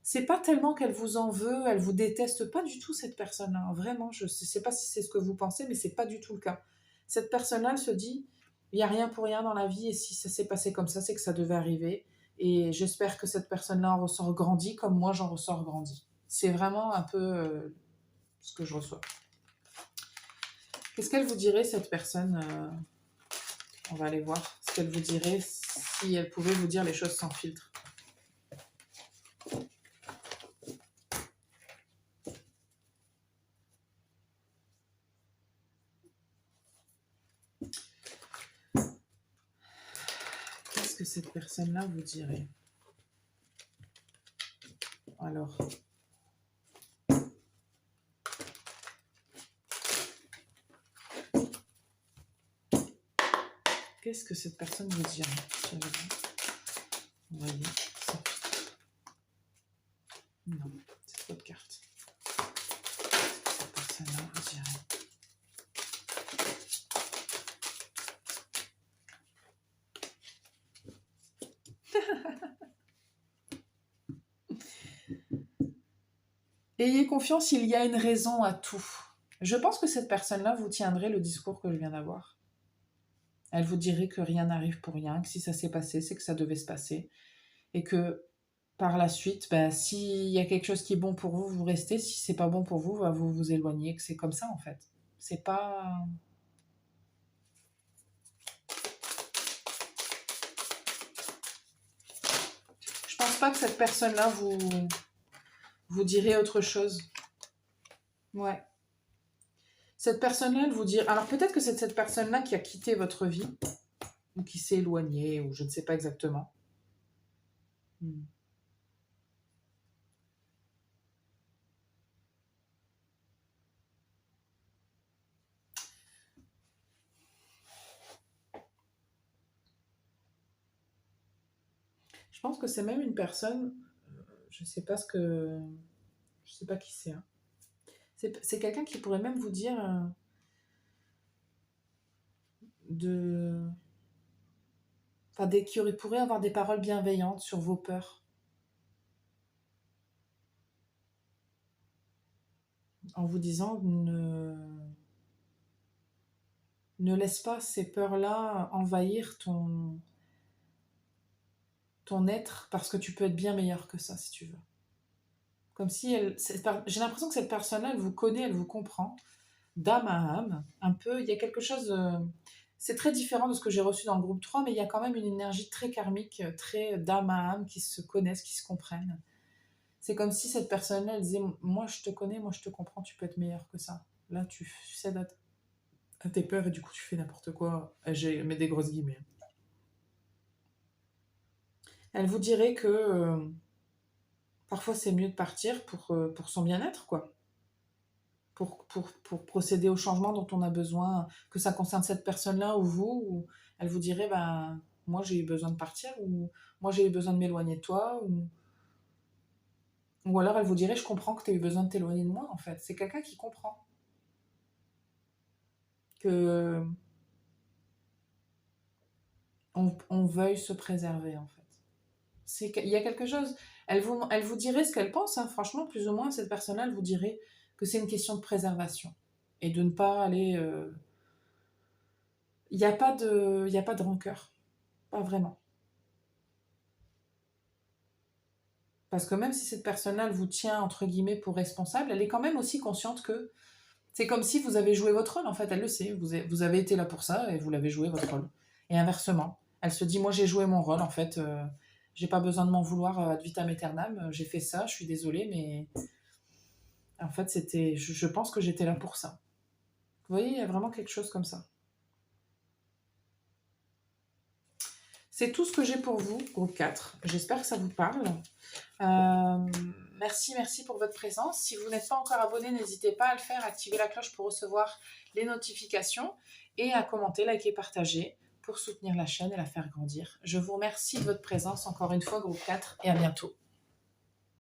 C'est pas tellement qu'elle vous en veut, elle vous déteste pas du tout cette personne-là. Vraiment, je sais pas si c'est ce que vous pensez, mais c'est pas du tout le cas. Cette personne-là, elle se dit, il y a rien pour rien dans la vie et si ça s'est passé comme ça, c'est que ça devait arriver. Et j'espère que cette personne-là en ressort grandi comme moi j'en ressors grandi. C'est vraiment un peu ce que je reçois. Qu'est-ce qu'elle vous dirait cette personne On va aller voir ce qu'elle vous dirait si elle pouvait vous dire les choses sans filtre. Qu'est-ce que cette personne-là vous dirait? Alors, qu'est-ce que cette personne vous dirait? Vous voyez, non, c'est trop de cartes. Cette personne-là vous dirait. Ayez confiance, il y a une raison à tout. Je pense que cette personne-là vous tiendrait le discours que je viens d'avoir. Elle vous dirait que rien n'arrive pour rien, que si ça s'est passé, c'est que ça devait se passer. Et que par la suite, ben, s'il y a quelque chose qui est bon pour vous, vous restez. Si c'est pas bon pour vous, ben, vous vous éloignez. Que c'est comme ça en fait. C'est pas. Je pense pas que cette personne-là vous dirait autre chose. Ouais. Cette personne-là, elle vous dit. Alors peut-être que c'est cette personne-là qui a quitté votre vie, ou qui s'est éloignée, ou je ne sais pas exactement. Hmm. Je pense que c'est même une personne, je sais pas ce que... Je sais pas qui c'est, hein. C'est quelqu'un qui pourrait même vous dire de... Enfin, pourrait avoir des paroles bienveillantes sur vos peurs. En vous disant, ne laisse pas ces peurs-là envahir ton être, parce que tu peux être bien meilleur que ça, si tu veux. Comme si j'ai l'impression que cette personne-là, elle vous connaît, elle vous comprend, d'âme à âme, un peu. Il y a quelque chose... c'est très différent de ce que j'ai reçu dans le groupe 3, mais il y a quand même une énergie très karmique, très d'âme à âme, qui se connaissent, qui se comprennent. C'est comme si cette personne-là, elle disait, moi je te connais, moi je te comprends, tu peux être meilleur que ça. Là, tu cèdes à tes peurs et du coup tu fais n'importe quoi. J'ai mis des grosses guillemets. Elle vous dirait que parfois c'est mieux de partir pour son bien-être, quoi. Pour procéder au changement dont on a besoin, que ça concerne cette personne-là ou vous, ou elle vous dirait, ben, moi j'ai eu besoin de partir, ou moi j'ai eu besoin de m'éloigner de toi, ou alors elle vous dirait, je comprends que tu as eu besoin de t'éloigner de moi, en fait. C'est quelqu'un qui comprend que on veuille se préserver, en fait. Il y a quelque chose, elle vous dirait ce qu'elle pense, hein, franchement, plus ou moins, cette personne-là, elle vous dirait que c'est une question de préservation, et de ne pas aller... Il n'y a y a pas de rancœur, pas vraiment. Parce que même si cette personne-là, elle vous tient, entre guillemets, pour responsable, elle est quand même aussi consciente que c'est comme si vous avez joué votre rôle, en fait, elle le sait. Vous avez été là pour ça et vous l'avez joué, votre rôle. Et inversement, elle se dit, moi j'ai joué mon rôle, en fait, j'ai pas besoin de m'en vouloir ad vitam aeternam, j'ai fait ça, je suis désolée, mais en fait, je pense que j'étais là pour ça. Vous voyez, il y a vraiment quelque chose comme ça. C'est tout ce que j'ai pour vous, groupe 4. J'espère que ça vous parle. Merci pour votre présence. Si vous n'êtes pas encore abonné, n'hésitez pas à le faire, activer la cloche pour recevoir les notifications et à commenter, liker, partager pour soutenir la chaîne et la faire grandir. Je vous remercie de votre présence encore une fois, groupe 4, et à bientôt.